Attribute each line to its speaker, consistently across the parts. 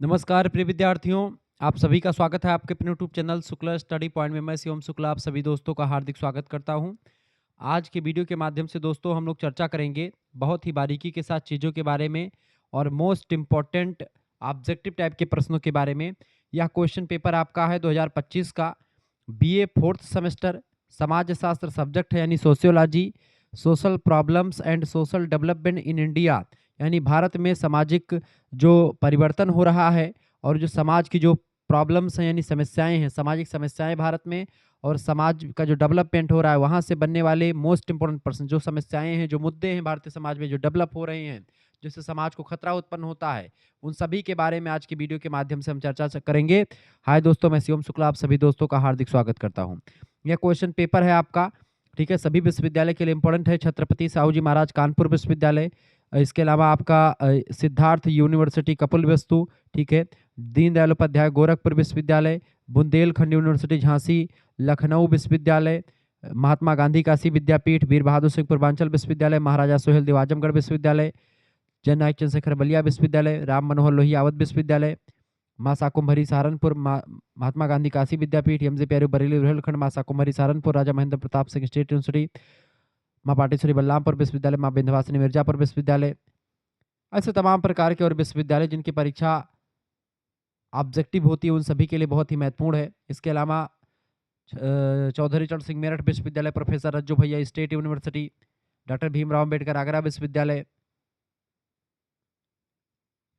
Speaker 1: नमस्कार प्रिय विद्यार्थियों, आप सभी का स्वागत है आपके अपने YouTube channel Shukla study point में। मैं शिवम शुक्ला आप सभी दोस्तों का हार्दिक स्वागत करता हूं। आज के वीडियो के माध्यम से दोस्तों हम लोग चर्चा करेंगे बहुत ही बारीकी के साथ चीज़ों के बारे में और मोस्ट इम्पॉर्टेंट ऑब्जेक्टिव टाइप के प्रश्नों के बारे में। यह क्वेश्चन पेपर आपका है 2025 का बीए फोर्थ सेमेस्टर समाज शास्त्र सब्जेक्ट है, यानी sociology, social problems and social development in India, यानी भारत में सामाजिक जो परिवर्तन हो रहा है और जो समाज की जो प्रॉब्लम्स हैं यानी समस्याएं हैं, सामाजिक समस्याएं भारत में, और समाज का जो डेवलपमेंट हो रहा है वहाँ से बनने वाले मोस्ट इंपॉर्टेंट प्रश्न, जो समस्याएं हैं, जो मुद्दे हैं भारतीय समाज में जो डेवलप हो रहे हैं, जिससे समाज को खतरा उत्पन्न होता है, उन सभी के बारे में आज की वीडियो के माध्यम से हम चर्चा करेंगे। हाय दोस्तों, मैं शिवम शुक्ला आप सभी दोस्तों का हार्दिक स्वागत करता हूँ। यह क्वेश्चन पेपर है आपका, ठीक है, सभी विश्वविद्यालय के लिए इंपॉर्टेंट है। छत्रपति साहू जी महाराज कानपुर विश्वविद्यालय, इसके अलावा आपका सिद्धार्थ यूनिवर्सिटी कपिलवस्तु, ठीक है, दीनदयाल उपाध्याय गोरखपुर विश्वविद्यालय, बुंदेलखंड यूनिवर्सिटी झांसी, लखनऊ विश्वविद्यालय, महात्मा गांधी काशी विद्यापीठ, वीर बहादुर सिंह पूर्वांचल विश्वविद्यालय, महाराजा सोहेल देव आजमगढ़ विश्वविद्यालय, जन नायक चंद्रशेखर बलिया विश्वविद्यालय, राम मनोहर लोहिया अवध विश्वविद्यालय, माँ शाकुम्भरी सहारनपुर, महात्मा गांधी काशी विद्यापीठ, एमजे प्यारे बरेली रुहेलखंड, माँ शाकुम्भरी सहारनपुर, राजा महेंद्र प्रताप सिंह स्टेट यूनिवर्सिटी, माँ पाटेश्वरी बलरामपुर विश्वविद्यालय, माँ विंध्यवासिनी मिर्जापुर विश्वविद्यालय। ऐसे तमाम प्रकार के और विश्वविद्यालय जिनकी परीक्षा ऑब्जेक्टिव होती है उन सभी के लिए बहुत ही महत्वपूर्ण है। इसके अलावा चौधरी चरण सिंह मेरठ विश्वविद्यालय, प्रोफेसर रज्जू भैया state university, doctor Bhimrao Ambedkar Agra विश्वविद्यालय,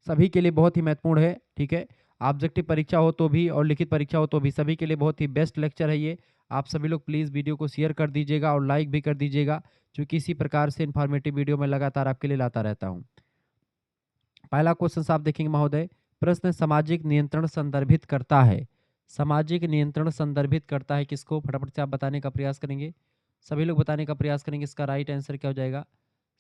Speaker 1: सभी के लिए बहुत ही महत्वपूर्ण है, ठीक है। ऑब्जेक्टिव परीक्षा हो तो भी और लिखित परीक्षा हो तो भी सभी के लिए बहुत ही बेस्ट लेक्चर है ये। आप सभी लोग प्लीज़ वीडियो को शेयर कर दीजिएगा और लाइक भी कर दीजिएगा, क्योंकि इसी प्रकार से इन्फॉर्मेटिव वीडियो मैं लगातार आपके लिए लाता रहता हूँ। पहला क्वेश्चन आप देखेंगे महोदय, प्रश्न सामाजिक नियंत्रण संदर्भित करता है। सामाजिक नियंत्रण संदर्भित करता है किसको? फटाफट से आप बताने का प्रयास करेंगे, सभी लोग बताने का प्रयास करेंगे। इसका राइट आंसर क्या हो जाएगा?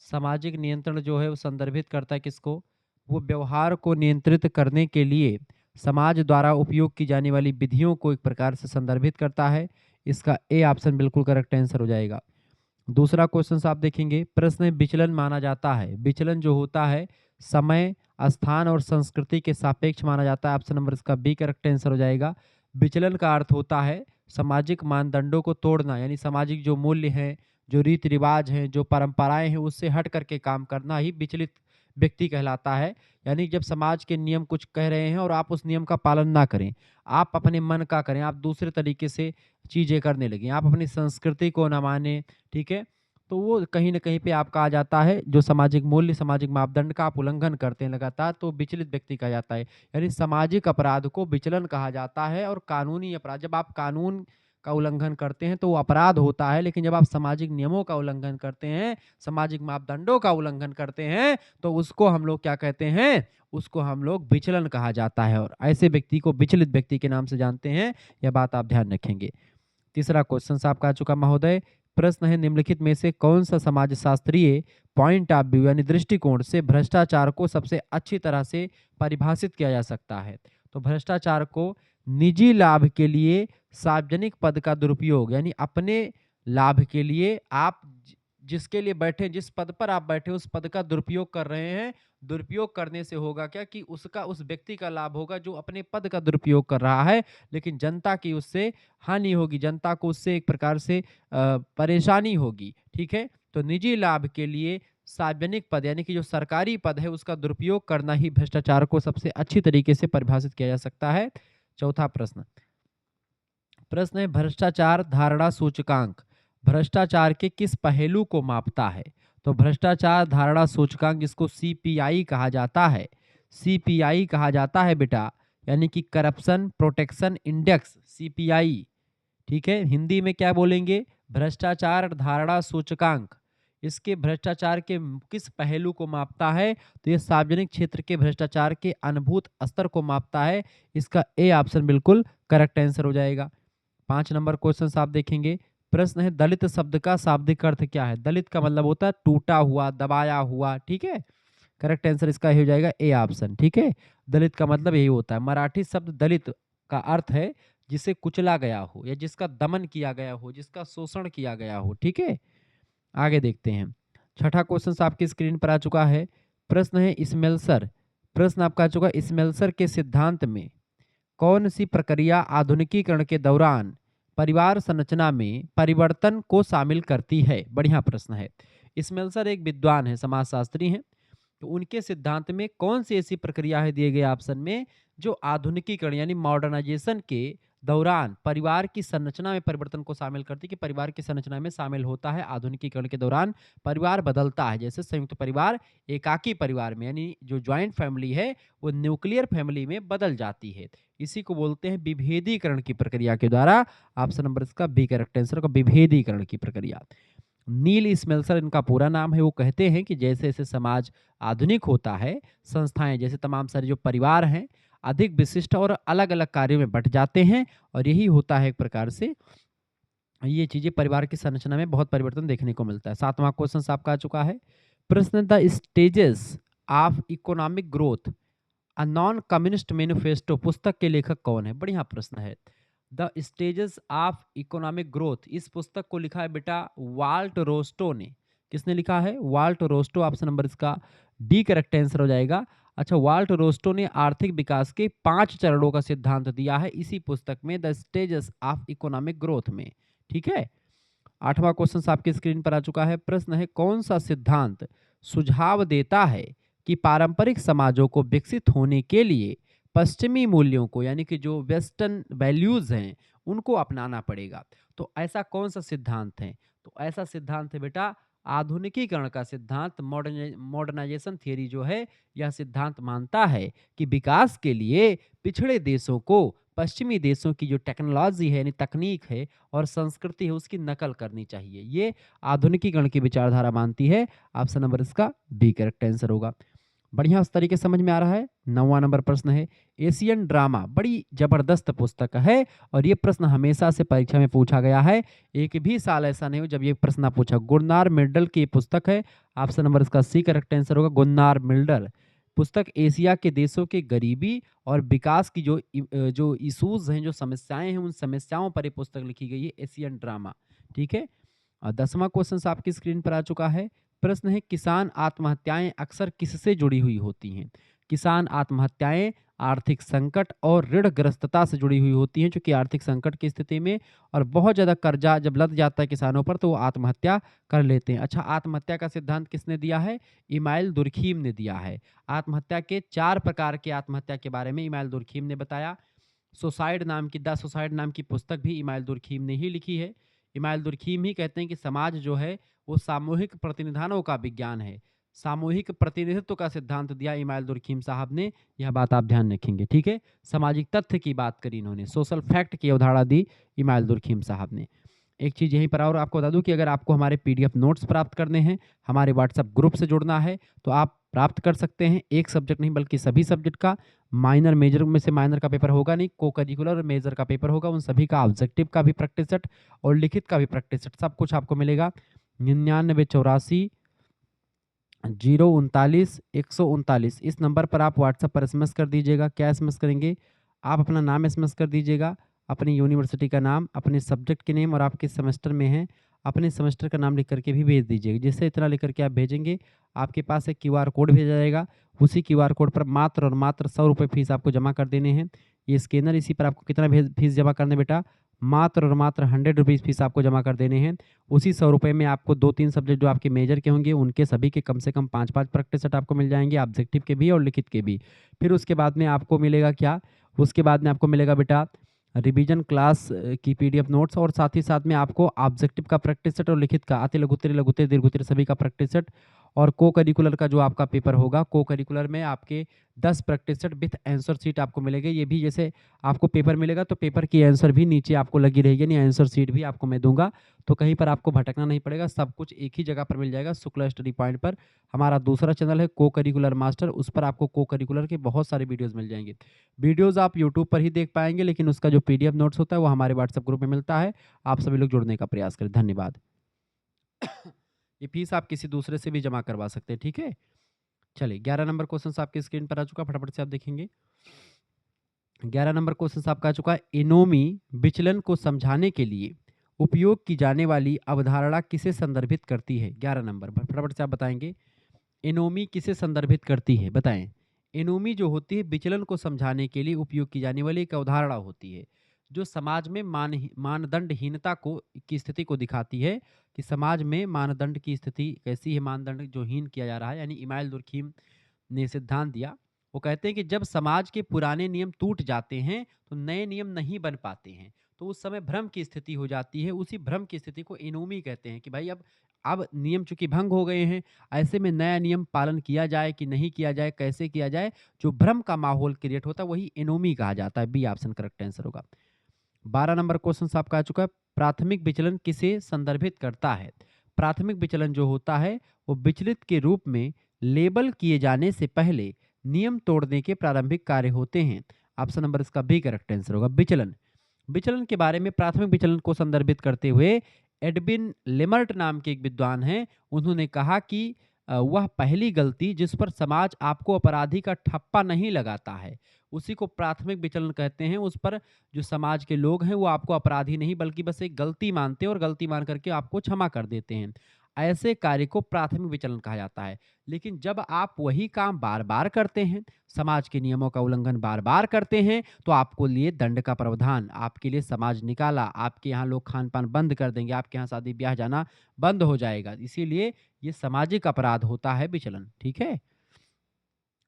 Speaker 1: सामाजिक नियंत्रण जो है वो संदर्भित करता है किसको? वो व्यवहार को नियंत्रित करने के लिए समाज द्वारा उपयोग की जाने वाली विधियों को एक प्रकार से संदर्भित करता है। इसका ए ऑप्शन बिल्कुल करेक्ट आंसर हो जाएगा। दूसरा क्वेश्चन आप देखेंगे, प्रश्न विचलन माना जाता है। विचलन जो होता है समय, स्थान और संस्कृति के सापेक्ष माना जाता है। ऑप्शन नंबर इसका बी करेक्ट आंसर हो जाएगा। विचलन का अर्थ होता है सामाजिक मानदंडों को तोड़ना, यानी सामाजिक जो मूल्य हैं, जो रीति रिवाज हैं, जो परंपराएं हैं, उससे हट करके काम करना ही विचलित व्यक्ति कहलाता है। यानी जब समाज के नियम कुछ कह रहे हैं और आप उस नियम का पालन ना करें, आप अपने मन का करें, आप दूसरे तरीके से चीज़ें करने लगें, आप अपनी संस्कृति को ना माने, ठीक है, तो वो कहीं न कहीं पे आपका आ जाता है, जो सामाजिक मूल्य, सामाजिक मापदंड का आप उल्लंघन करते हैं लगातार, तो विचलित व्यक्ति कहा जाता है। यानी सामाजिक अपराध को विचलन कहा जाता है, और कानूनी अपराध, जब आप कानून का उल्लंघन करते हैं तो वो अपराध होता है, लेकिन जब आप सामाजिक नियमों का उल्लंघन करते हैं, सामाजिक मापदंडों का उल्लंघन करते हैं, तो उसको हम लोग क्या कहते हैं? उसको हम लोग विचलन कहा जाता है, और ऐसे व्यक्ति को विचलित व्यक्ति के नाम से जानते हैं। यह बात आप ध्यान रखेंगे। तीसरा क्वेश्चन आपका आ चुका महोदय, प्रश्न है निम्नलिखित में से कौन सा समाजशास्त्रीय पॉइंट ऑफ व्यू यानी दृष्टिकोण से भ्रष्टाचार को सबसे अच्छी तरह से परिभाषित किया जा सकता है? तो भ्रष्टाचार को निजी लाभ के लिए सार्वजनिक पद का दुरुपयोग, यानी अपने लाभ के लिए आप जिसके लिए बैठे, जिस पद पर आप बैठे उस पद का दुरुपयोग कर रहे हैं। दुरुपयोग करने से होगा क्या कि उसका, उस व्यक्ति का लाभ होगा जो अपने पद का दुरुपयोग कर रहा है, लेकिन जनता की उससे हानि होगी, जनता को उससे एक प्रकार से परेशानी होगी, ठीक है। तो निजी लाभ के लिए सार्वजनिक पद यानी कि जो सरकारी पद है उसका दुरुपयोग करना ही भ्रष्टाचार को सबसे अच्छी तरीके से परिभाषित किया जा सकता है। चौथा प्रश्न, प्रश्न है भ्रष्टाचार धारणा सूचकांक भ्रष्टाचार के किस पहलू को मापता है? तो भ्रष्टाचार धारणा सूचकांक जिसको सीपीआई कहा जाता है, सीपीआई कहा जाता है बेटा, यानी कि करप्शन प्रोटेक्शन इंडेक्स, सीपीआई, ठीक है। हिंदी में क्या बोलेंगे? भ्रष्टाचार धारणा सूचकांक। इसके भ्रष्टाचार के किस पहलू को मापता है? तो ये सार्वजनिक क्षेत्र के भ्रष्टाचार के अनुभूत स्तर को मापता है। इसका ए ऑप्शन बिल्कुल करेक्ट आंसर हो जाएगा। 5 नंबर क्वेश्चन आप देखेंगे, प्रश्न है दलित शब्द का शाब्दिक अर्थ क्या है? दलित का मतलब होता है टूटा हुआ, दबाया हुआ, ठीक है। करेक्ट आंसर इसका हो जाएगा ए ऑप्शन, ठीक है। दलित का मतलब यही होता है। मराठी शब्द दलित का अर्थ है जिसे कुचला गया हो या जिसका दमन किया गया हो, जिसका शोषण किया गया हो, ठीक है। आगे देखते हैं। छठा क्वेश्चन आपकी स्क्रीन पर आ चुका है। प्रश्न है स्मेल्सर प्रश्न आपका आ चुका है, स्मेल्सर के सिद्धांत में कौन सी प्रक्रिया आधुनिकीकरण के दौरान परिवार संरचना में परिवर्तन को शामिल करती है? बढ़िया प्रश्न है। स्मेल्सर एक विद्वान है, समाजशास्त्री हैं। तो उनके सिद्धांत में कौन सी ऐसी प्रक्रिया है दिए गए ऑप्शन में जो आधुनिकीकरण यानी मॉडर्नाइजेशन के दौरान परिवार की संरचना में परिवर्तन को शामिल करती है, कि परिवार की संरचना में शामिल होता है आधुनिकीकरण के दौरान परिवार बदलता है। जैसे संयुक्त परिवार एकाकी परिवार में यानी जो ज्वाइंट फैमिली है वो न्यूक्लियर फैमिली में बदल जाती है। इसी को बोलते हैं विभेदीकरण की प्रक्रिया के द्वारा। ऑप्शन नंबर इसका बी करेक्ट आंसर होगा, विभेदीकरण की प्रक्रिया। नील स्मेल्सर इनका पूरा नाम है। वो कहते हैं कि जैसे जैसे समाज आधुनिक होता है, संस्थाएं जैसे तमाम सारे जो परिवार हैं अधिक विशिष्ट और अलग अलग कार्यों में बंट जाते हैं, और यही होता है एक प्रकार से ये चीजें परिवार की संरचना में बहुत परिवर्तन देखने को मिलता है। 7वां क्वेश्चन आपका आ चुका है। प्रश्न, the stages of economic growth a non communist manifesto पुस्तक के लेखक कौन है? बढ़िया प्रश्न है। The stages of economic growth, इस पुस्तक को लिखा है बेटा वाल्ट रोस्टो ने। किसने लिखा है? Volt Rosto. ऑप्शन नंबर इसका डी करेक्ट आंसर हो जाएगा। अच्छा, वाल्ट रोस्टो ने आर्थिक विकास के 5 चरणों का सिद्धांत दिया है इसी पुस्तक में, the stages of economic growth में। ठीक है। 8वां क्वेश्चन आपकी स्क्रीन पर आ चुका है। प्रश्न है, कौन सा सिद्धांत सुझाव देता है कि पारंपरिक समाजों को विकसित होने के लिए पश्चिमी मूल्यों को यानी कि जो वेस्टर्न वैल्यूज हैं उनको अपनाना पड़ेगा? तो ऐसा कौन सा सिद्धांत है? तो ऐसा सिद्धांत है बेटा आधुनिकीकरण का सिद्धांत। मॉडर्नाइजेशन थियरी जो है यह सिद्धांत मानता है कि विकास के लिए पिछड़े देशों को पश्चिमी देशों की जो टेक्नोलॉजी है यानी तकनीक है और संस्कृति है उसकी नकल करनी चाहिए। ये आधुनिकीकरण की विचारधारा मानती है। ऑप्शन नंबर इसका बी करेक्ट आंसर होगा। बढ़िया उस तरीके समझ में आ रहा है। 9वां नंबर प्रश्न है, एशियन ड्रामा बड़ी जबरदस्त पुस्तक है और ये प्रश्न हमेशा से परीक्षा में पूछा गया है। एक भी साल ऐसा नहीं हो जब ये प्रश्न ना पूछा। गुन्नार मिल्डल की ये पुस्तक है। ऑप्शन नंबर इसका सी करेक्ट आंसर होगा, गुन्नार मिल्डल। पुस्तक एशिया के देशों के गरीबी और विकास की जो इशूज हैं, जो समस्याएं हैं, उन समस्याओं पर ये पुस्तक लिखी गई है, एशियन ड्रामा। ठीक है। 10वां क्वेश्चन आपकी स्क्रीन पर आ चुका है। प्रश्न है, किसान आत्महत्याएं अक्सर किससे जुड़ी हुई होती हैं? किसान आत्महत्याएं आर्थिक संकट और ऋणग्रस्तता से जुड़ी हुई होती हैं, क्योंकि आर्थिक संकट की स्थिति में और बहुत ज़्यादा कर्जा जब लद जाता है किसानों पर तो वो आत्महत्या कर लेते हैं। अच्छा, आत्महत्या का सिद्धांत किसने दिया है? इमाइल दुर्खीम ने दिया है। आत्महत्या के 4 प्रकार के आत्महत्या के बारे में इमाइल दुर्खीम ने बताया। सुसाइड नाम की द सुसाइड नाम की पुस्तक भी इमाइल दुर्खीम ने ही लिखी है। इमाइल दुर्खीम ही कहते हैं कि समाज जो है वो सामूहिक प्रतिनिधानों का विज्ञान है। सामूहिक प्रतिनिधित्व का सिद्धांत दिया इमाइल दुर्खीम साहब ने। यह बात आप ध्यान रखेंगे। ठीक है। सामाजिक तथ्य की बात करी इन्होंने, सोशल फैक्ट की अवधारणा दी इमाइल दुर्खीम साहब ने। एक चीज़ यहीं पर और आपको बता दूं कि अगर आपको हमारे पीडीएफ नोट्स प्राप्त करने हैं, हमारे व्हाट्सएप ग्रुप से जुड़ना है, तो आप प्राप्त कर सकते हैं। एक सब्जेक्ट नहीं बल्कि सभी सब्जेक्ट का। माइनर मेजर में से माइनर का पेपर होगा नहीं, को करिकुलर मेजर का पेपर होगा। उन सभी का ऑब्जेक्टिव का भी प्रैक्टिस सेट और लिखित का भी प्रैक्टिस सेट सब कुछ आपको मिलेगा। 9984 039 139 इस नंबर पर आप व्हाट्सएप पर एसएमएस कर दीजिएगा। क्या एसएमएस करेंगे? आप अपना नाम एसएमएस कर दीजिएगा, अपनी यूनिवर्सिटी का नाम, अपने सब्जेक्ट के नेम और आप किस सेमेस्टर में हैं अपने सेमेस्टर का नाम लिख करके भी भेज दीजिएगा। जिससे इतना लिख करके आप भेजेंगे, आपके पास एक क्यूआर कोड भेजा जाएगा। उसी क्यूआर कोड पर मात्र और मात्र 100 रुपये फीस आपको जमा कर देने हैं। ये स्कैनर, इसी पर आपको कितना फीस जमा करना है बेटा? मात्र और मात्र 100 रुपीज़ फीस आपको जमा कर देने हैं। उसी 100 रुपये में आपको 2-3 सब्जेक्ट जो आपके मेजर के होंगे उनके सभी के कम से कम 5-5 प्रैक्टिस सेट आपको मिल जाएंगे, ऑब्जेक्टिव के भी और लिखित के भी। फिर उसके बाद में आपको मिलेगा क्या? उसके बाद में आपको मिलेगा बेटा रिवीजन क्लास की पीडीएफ नोट्स और साथ ही साथ में आपको ऑब्जेक्टिव का प्रैक्टिस सेट और लिखित का अति लघुत्तरी लघुत्तरी दीर्घोत्तरी सभी का प्रैक्टिस सेट और को करिकुलर का जो आपका पेपर होगा, को करिकुलर में आपके 10 practice set with answer sheet आपको मिलेंगे। ये भी जैसे आपको पेपर मिलेगा तो पेपर की आंसर भी नीचे आपको लगी रहेगी, यानी आंसर शीट भी आपको मैं दूंगा, तो कहीं पर आपको भटकना नहीं पड़ेगा। सब कुछ एक ही जगह पर मिल जाएगा, शुक्ला स्टडी पॉइंट पर। हमारा दूसरा चैनल है को करिकुलर मास्टर, उस पर आपको को करिकुलर के बहुत सारे वीडियोज़ मिल जाएंगे। वीडियोज़ आप यूट्यूब पर ही देख पाएंगे, लेकिन उसका जो पीडीएफ नोट्स होता है वो हमारे व्हाट्सएप ग्रुप में मिलता है। आप सभी लोग जुड़ने का प्रयास करें। धन्यवाद। ये फीस आप किसी दूसरे से भी जमा करवा सकते हैं। ठीक है। चलिए 11 नंबर क्वेश्चन आपकी स्क्रीन पर आ चुका, फटाफट से आप देखेंगे। 11 नंबर क्वेश्चन आपका आ चुका है, एनोमी विचलन को समझाने के लिए उपयोग की जाने वाली अवधारणा किसे संदर्भित करती है? 11 नंबर फटाफट से आप बताएंगे। एनोमी किसे संदर्भित करती है? बताएं। एनोमी जो होती है विचलन को समझाने के लिए उपयोग की जाने वाली एक अवधारणा होती है, जो समाज में मानदंडहीनता को की स्थिति को दिखाती है कि समाज में मानदंड की स्थिति कैसी है, मानदंड जो हीन किया जा रहा है। यानी इमाइल दुर्खीम ने सिद्धांत दिया। वो कहते हैं कि जब समाज के पुराने नियम टूट जाते हैं तो नए नियम नहीं बन पाते हैं, तो उस समय भ्रम की स्थिति हो जाती है। उसी भ्रम की स्थिति को एनोमी कहते हैं कि भाई अब नियम चूंकि भंग हो गए हैं, ऐसे में नया नियम पालन किया जाए कि नहीं किया जाए, कैसे किया जाए, जो भ्रम का माहौल क्रिएट होता है वही एनोमी कहा जाता है। बी ऑप्शन करेक्ट आंसर होगा। 12 नंबर क्वेश्चन आपका आ चुका है। प्राथमिक विचलन किसे संदर्भित करता है? प्राथमिक विचलन जो होता है वो विचलित के रूप में लेबल किए जाने से पहले नियम तोड़ने के प्रारंभिक कार्य होते हैं। ऑप्शन नंबर इसका बी करेक्ट आंसर होगा। विचलन, विचलन के बारे में प्राथमिक विचलन को संदर्भित करते हुए एडविन लेमर्ट नाम के एक विद्वान हैं, उन्होंने कहा कि वह पहली गलती जिस पर समाज आपको अपराधी का ठप्पा नहीं लगाता है उसी को प्राथमिक विचलन कहते हैं। उस पर जो समाज के लोग हैं वो आपको अपराधी नहीं बल्कि बस एक गलती मानते हैं और गलती मान करके आपको क्षमा कर देते हैं। ऐसे कार्य को प्राथमिक विचलन कहा जाता है। लेकिन जब आप वही काम बार बार करते हैं, समाज के नियमों का उल्लंघन बार बार करते हैं, तो आपको लिए दंड का प्रावधान, आपके लिए समाज निकाला, आपके यहाँ लोग खान पान बंद कर देंगे, आपके यहाँ शादी ब्याह जाना बंद हो जाएगा। इसीलिए ये सामाजिक अपराध होता है विचलन। ठीक है।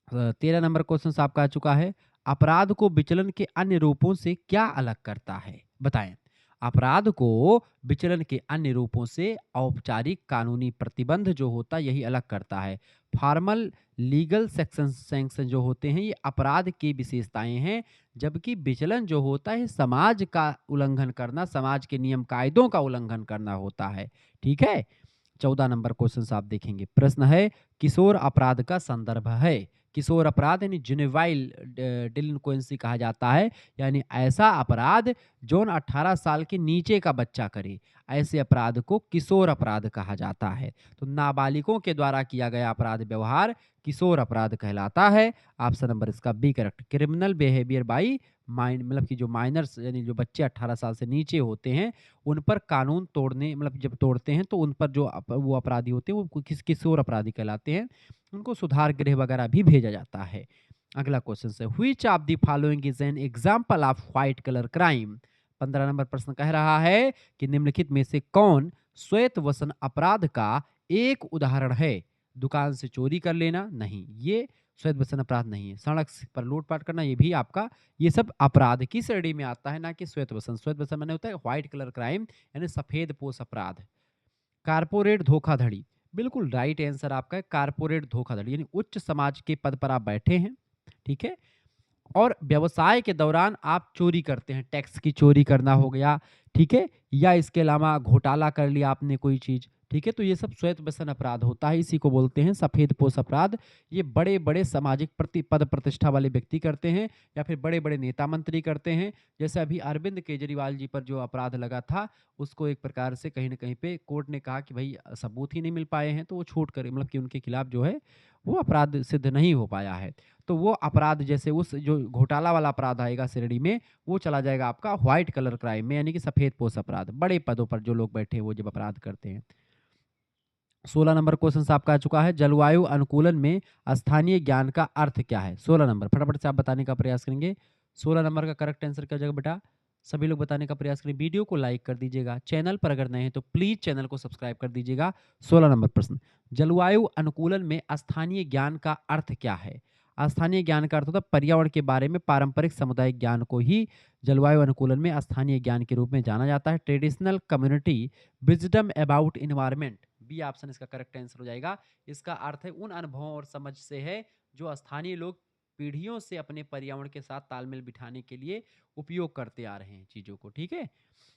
Speaker 1: 13 नंबर क्वेश्चन आपका आ चुका है। अपराध को विचलन के अन्य रूपों से क्या अलग करता है? बताएं। अपराध को विचलन के अन्य रूपों से औपचारिक कानूनी प्रतिबंध जो होता है यही अलग करता है। फॉर्मल लीगल सैंक्शन जो होते हैं ये अपराध की विशेषताएं हैं, जबकि विचलन जो होता है समाज का उल्लंघन करना, समाज के नियम कायदों का उल्लंघन करना होता है। ठीक है। 14 नंबर क्वेश्चन आप देखेंगे। प्रश्न है किशोर अपराध का संदर्भ है। किशोर अपराध यानी जुनेवाइल डिलिंक्वेंसी कहा जाता है, यानी ऐसा अपराध जो 18 साल के नीचे का बच्चा करे, ऐसे अपराध को किशोर अपराध कहा जाता है। तो नाबालिगों के द्वारा किया गया अपराध व्यवहार किशोर अपराध कहलाता है। ऑप्शन नंबर इसका B correct. Criminal behaviour by मतलब कि जो माइनर्स यानी जो बच्चे 18 साल से नीचे होते हैं उन पर कानून तोड़ने मतलब जब तोड़ते हैं तो उन पर जो वो अपराधी होते हैं वो किशोर अपराधी कहलाते हैं, उनको सुधार गृह वगैरह भी भेजा जाता है। अगला क्वेश्चन है which of the following is an example of white colour crime. 15 number प्रश्न कह रहा है कि निम्नलिखित में से कौन श्वेत वसन अपराध का एक उदाहरण है? दुकान से चोरी कर लेना नहीं, ये श्वेत वसन अपराध नहीं है। सड़क पर लूटपाट करना ये भी आपका, ये सब अपराध की श्रेणी में आता है, ना कि श्वेत वसन। श्वेत वसन माने होता है व्हाइट कलर क्राइम यानी सफेद पोश अपराध। कारपोरेट धोखाधड़ी, बिल्कुल राइट आंसर आपका है कारपोरेट धोखाधड़ी, यानी उच्च समाज के पद पर आप बैठे हैं, ठीक है, और व्यवसाय के दौरान आप चोरी करते हैं, टैक्स की चोरी करना हो गया, ठीक है, या इसके अलावा घोटाला कर लिया आपने कोई चीज, ठीक है, तो ये सब श्वेत व्यसन अपराध होता है, इसी को बोलते हैं सफेद पोश अपराध। ये बड़े बड़े सामाजिक पद प्रतिष्ठा वाले व्यक्ति करते हैं या फिर बड़े बड़े नेता मंत्री करते हैं। जैसे अभी अरविंद केजरीवाल जी पर जो अपराध लगा था उसको एक प्रकार से कहीं ना कहीं पे कोर्ट ने कहा कि भाई सबूत ही नहीं मिल पाए हैं, तो वो छूट कर मतलब कि उनके खिलाफ जो है वो अपराध सिद्ध नहीं हो पाया है। तो वो अपराध जैसे उस जो घोटाला वाला अपराध आएगा श्रेणी में, वो चला जाएगा आपका व्हाइट कलर क्राइम में, यानी कि सफेद पोश अपराध। बड़े पदों पर जो लोग बैठे हैं वो जब अपराध करते हैं। 16 नंबर क्वेश्चन आपका आ चुका है। जलवायु अनुकूलन में स्थानीय ज्ञान का अर्थ क्या है? 16 नंबर फटाफट से आप बताने का प्रयास करेंगे। 16 नंबर का करेक्ट आंसर क्या हो जाएगा बेटा? सभी लोग बताने का प्रयास करें। वीडियो को लाइक कर दीजिएगा, चैनल पर अगर नए हैं तो प्लीज चैनल को सब्सक्राइब कर दीजिएगा। 16 नंबर प्रश्न, जलवायु अनुकूलन में स्थानीय ज्ञान का अर्थ क्या है? स्थानीय ज्ञान का अर्थ होता है पर्यावरण के बारे में पारंपरिक सामुदायिक ज्ञान को ही जलवायु अनुकूलन में स्थानीय ज्ञान के रूप में जाना जाता है। Traditional community wisdom about environment, B option इसका करेक्ट आंसर हो जाएगा। इसका अर्थ है उन अनुभवों और समझ से है जो स्थानीय लोग पीढ़ियों से अपने पर्यावरण के साथ तालमेल बिठाने के लिए उपयोग करते आ रहे हैं चीजों को, ठीक है।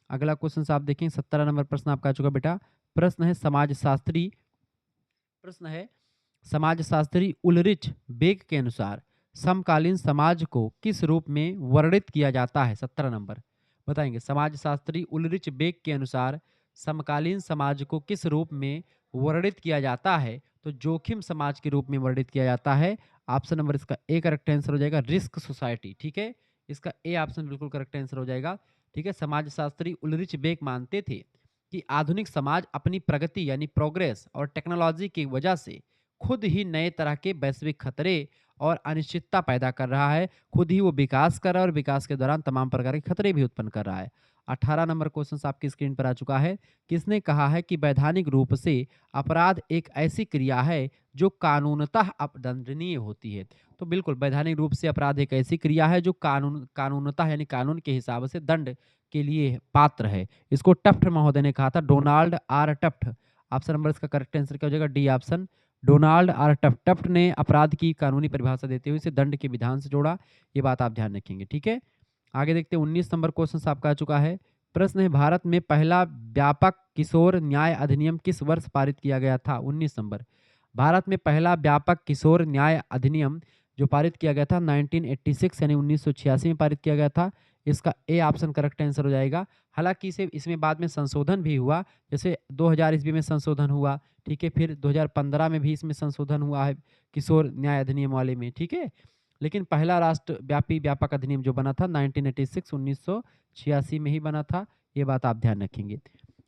Speaker 1: अगला क्वेश्चन आप देखें। 17 नंबर प्रश्न आपका आ चुका बेटा। प्रश्न है समाजशास्त्री उलरिच बेक के अनुसार समकालीन समाज को किस रूप में वर्णित किया जाता है? 17 नंबर बताएंगे। समाजशास्त्री उलरिच बेक के अनुसार समकालीन समाज को किस रूप में वर्णित किया जाता है? तो जोखिम समाज के रूप में वर्णित किया जाता है। ऑप्शन नंबर इसका ए करेक्ट आंसर हो जाएगा, रिस्क सोसाइटी, ठीक है, इसका ए ऑप्शन बिल्कुल करेक्ट आंसर हो जाएगा, ठीक है। समाजशास्त्री उलरिच बेक मानते थे कि आधुनिक समाज अपनी प्रगति यानी प्रोग्रेस और टेक्नोलॉजी की वजह से खुद ही नए तरह के वैश्विक खतरे और अनिश्चितता पैदा कर रहा है। खुद ही वो विकास कर रहा है और विकास के दौरान तमाम प्रकार के खतरे भी उत्पन्न कर रहा है। 18 नंबर क्वेश्चन आपकी स्क्रीन पर आ चुका है। किसने कहा है कि वैधानिक रूप से अपराध एक ऐसी क्रिया है जो कानूनतः अपदंडनीय होती है? तो बिल्कुल वैधानिक रूप से अपराध एक ऐसी क्रिया है जो कानूनतः यानी कानून के हिसाब से दंड के लिए पात्र है। इसको टफ्ट महोदय ने कहा था, Donald R Taft. Option number इसका करेक्ट आंसर क्या हो जाएगा? D option, Donald R Taft. Taft ने अपराध की कानूनी परिभाषा देते हुए इसे दंड के विधान से जोड़ा। ये बात आप ध्यान रखेंगे, ठीक है। आगे देखते हैं 19 नंबर क्वेश्चन आपका आ चुका है। प्रश्न है, भारत में पहला व्यापक किशोर न्याय अधिनियम किस वर्ष पारित किया गया था? 19 नंबर, भारत में पहला व्यापक किशोर न्याय अधिनियम जो पारित किया गया था 1986 यानी 1986 में पारित किया गया था। इसका ए ऑप्शन करेक्ट आंसर हो जाएगा। हालांकि इसमें बाद में संशोधन भी हुआ, जैसे 2000 ईस्वी में संशोधन हुआ, ठीक है, फिर 2015 में भी इसमें संशोधन हुआ है किशोर न्याय अधिनियम वाले में, ठीक है। लेकिन पहला राष्ट्रव्यापी व्यापक अधिनियम जो बना था 1986 1986 में ही बना था। ये बात आप ध्यान रखेंगे।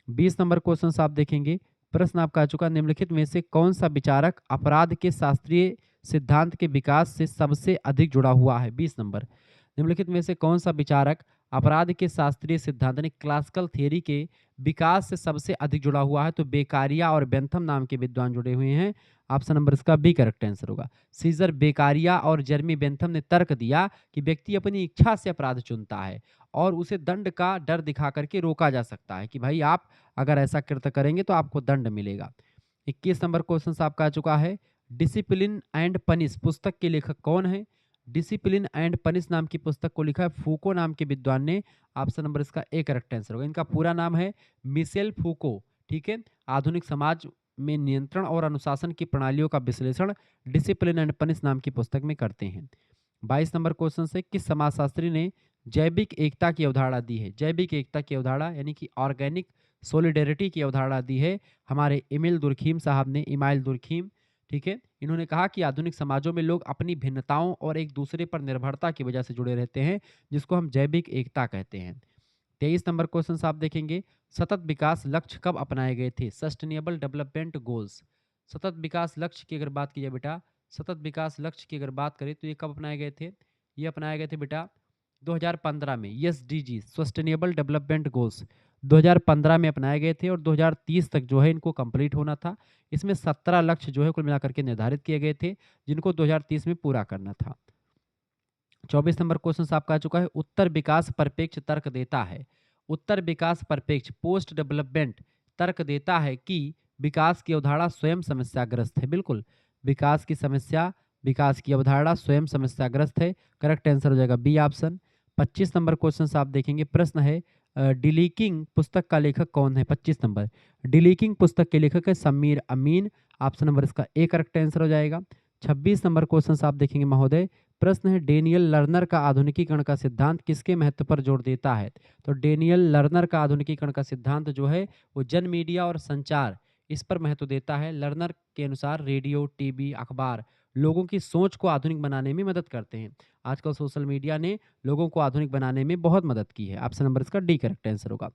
Speaker 1: 20 नंबर क्वेश्चन आप देखेंगे। प्रश्न आपका आ चुका, निम्नलिखित में से कौन सा विचारक अपराध के शास्त्रीय सिद्धांत के विकास से सबसे अधिक जुड़ा हुआ है? 20 नंबर, निम्नलिखित में से कौन सा विचारक अपराध के शास्त्रीय सिद्धांत यानी क्लासिकल थियरी के विकास से सबसे अधिक जुड़ा हुआ है? तो बेकारिया और बेंथम नाम के विद्वान जुड़े हुए हैं। ऑप्शन नंबर इसका बी करेक्ट आंसर होगा। सीजर बेकारिया और जर्मी बेंथम ने तर्क दिया कि व्यक्ति अपनी इच्छा से अपराध चुनता है और उसे दंड का डर दिखा करके रोका जा सकता है कि भाई आप अगर ऐसा कृत्य करेंगे तो आपको दंड मिलेगा। 21 नंबर क्वेश्चन आपका आ चुका है। डिसिप्लिन एंड पनिश पुस्तक के लेखक कौन है? डिसिप्लिन एंड पनिश नाम की पुस्तक को लिखा है फूको नाम के विद्वान ने। ऑप्शन नंबर इसका ए करेक्ट आंसर होगा। इनका पूरा नाम है मिशेल फूको, ठीक है। आधुनिक समाज में नियंत्रण और अनुशासन की प्रणालियों का विश्लेषण डिसिप्लिन एंड पनिश नाम की पुस्तक में करते हैं। 22 नंबर क्वेश्चन से, किस समाजशास्त्री ने जैविक एकता की अवधारणा दी है? जैविक एकता की अवधारणा यानी कि ऑर्गेनिक सोलिडेरिटी की अवधारणा दी है हमारे इमाइल दुर्खीम साहब ने, इमाइल दुर्खीम, ठीक है। इन्होंने कहा कि आधुनिक समाजों में लोग अपनी भिन्नताओं और एक दूसरे पर निर्भरता की वजह से जुड़े रहते हैं, जिसको हम जैविक एकता कहते हैं। 23 नंबर क्वेश्चन आप देखेंगे। सतत विकास लक्ष्य कब अपनाए गए थे? Sustainable development goals. सतत विकास लक्ष्य की अगर बात की जाए बेटा, सतत विकास लक्ष्य की अगर बात करें तो ये कब अपनाए गए थे? ये अपनाए गए थे बेटा 2015 में। एसडीजी सस्टेनेबल डेवलपमेंट गोल्स 2015 में अपनाए गए थे और 2030 तक जो है इनको कंप्लीट होना था। इसमें 17 लक्ष्य जो है कुल मिलाकर के निर्धारित किए गए थे, जिनको 2030 में पूरा करना था। 24 नंबर क्वेश्चन आपका आ चुका है। उत्तर विकास परिप्रेक्ष्य तर्क देता है, उत्तर विकास परिप्रेक्ष्य पोस्ट डेवलपमेंट तर्क देता है कि विकास की अवधारणा स्वयं समस्याग्रस्त है। बिल्कुल, विकास की समस्या, विकास की अवधारणा स्वयं समस्याग्रस्त है। करेक्ट आंसर हो जाएगा बी ऑप्शन। 25 नंबर क्वेश्चन आप देखेंगे। प्रश्न है, डिलीकिंग पुस्तक का लेखक कौन है? 25 नंबर, डिलीकिंग पुस्तक के लेखक है समीर अमीन। ऑप्शन नंबर इसका ए करेक्ट आंसर हो जाएगा। 26 नंबर क्वेश्चन आप देखेंगे महोदय। प्रश्न है, डेनियल लर्नर का आधुनिकीकरण का सिद्धांत किसके महत्व पर जोर देता है? तो डेनियल लर्नर का आधुनिकीकरण का सिद्धांत जो है वो जन मीडिया और संचार इस पर महत्व देता है। लर्नर के अनुसार रेडियो, टीवी, अखबार लोगों की सोच को आधुनिक बनाने में मदद करते हैं। आजकल सोशल मीडिया ने लोगों को आधुनिक बनाने में बहुत मदद की है। ऑप्शन नंबर इसका डी करेक्ट आंसर होगा।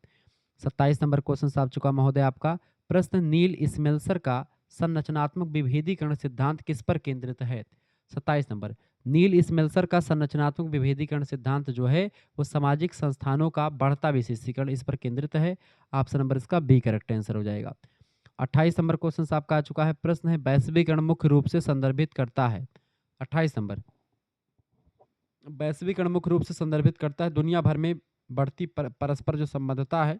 Speaker 1: 27 नंबर क्वेश्चन आ चुका महोदय आपका। प्रश्न, नील स्मेल्सर का संरचनात्मक विभेदीकरण सिद्धांत किस पर केंद्रित है? 27 नंबर, नील स्मेल्सर का संरचनात्मक विभेदीकरण सिद्धांत जो है वो सामाजिक संस्थानों का बढ़ता विशेषीकरण इस पर केंद्रित है। ऑप्शन नंबर इसका बी करेक्ट आंसर हो जाएगा। 28 नंबर क्वेश्चन आपका आ चुका है। प्रश्न है, वैश्वीकरण मुख्य रूप से संदर्भित करता है? 28 नंबर, वैश्वीकरण मुख्य रूप से संदर्भित करता है दुनिया भर में बढ़ती परस्पर जो संबद्धता है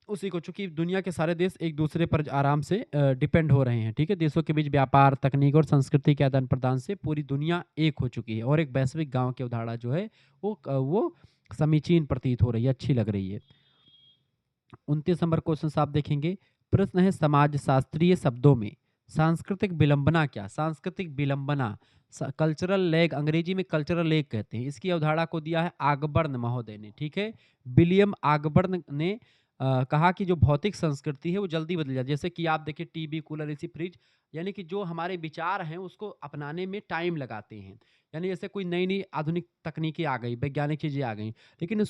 Speaker 1: उसी को, चूंकि दुनिया के सारे देश एक दूसरे पर आराम से डिपेंड हो रहे हैं, ठीक है। देशों के बीच व्यापार, तकनीक और संस्कृति के आदान प्रदान से पूरी दुनिया एक हो चुकी है और एक वैश्विक गांव की अवधारणा जो है वो समीचीन प्रतीत हो रही है, अच्छी लग रही है। 29 नंबर क्वेश्चन आप देखेंगे। प्रश्न है, समाजशास्त्रीय शब्दों में सांस्कृतिक विलंबना क्या? सांस्कृतिक विलंबना, कल्चरल लैग, अंग्रेजी में कल्चरल लैग कहते हैं। इसकी अवधारणा को दिया है आगबर्न महोदय ने, ठीक है। विलियम आगबर्न ने कहा कि जो भौतिक संस्कृति है वो जल्दी बदल जाती है। जैसे कि आप देखिए टीवी, कूलर, एसी, फ्रिज यानी कि जो हमारे विचार हैं उसको अपनाने में टाइम लगाते हैं। यानी जैसे कोई नई-नई आधुनिक तकनीकें आ गई, वैज्ञानिक चीज़ें आ गई, लेकिन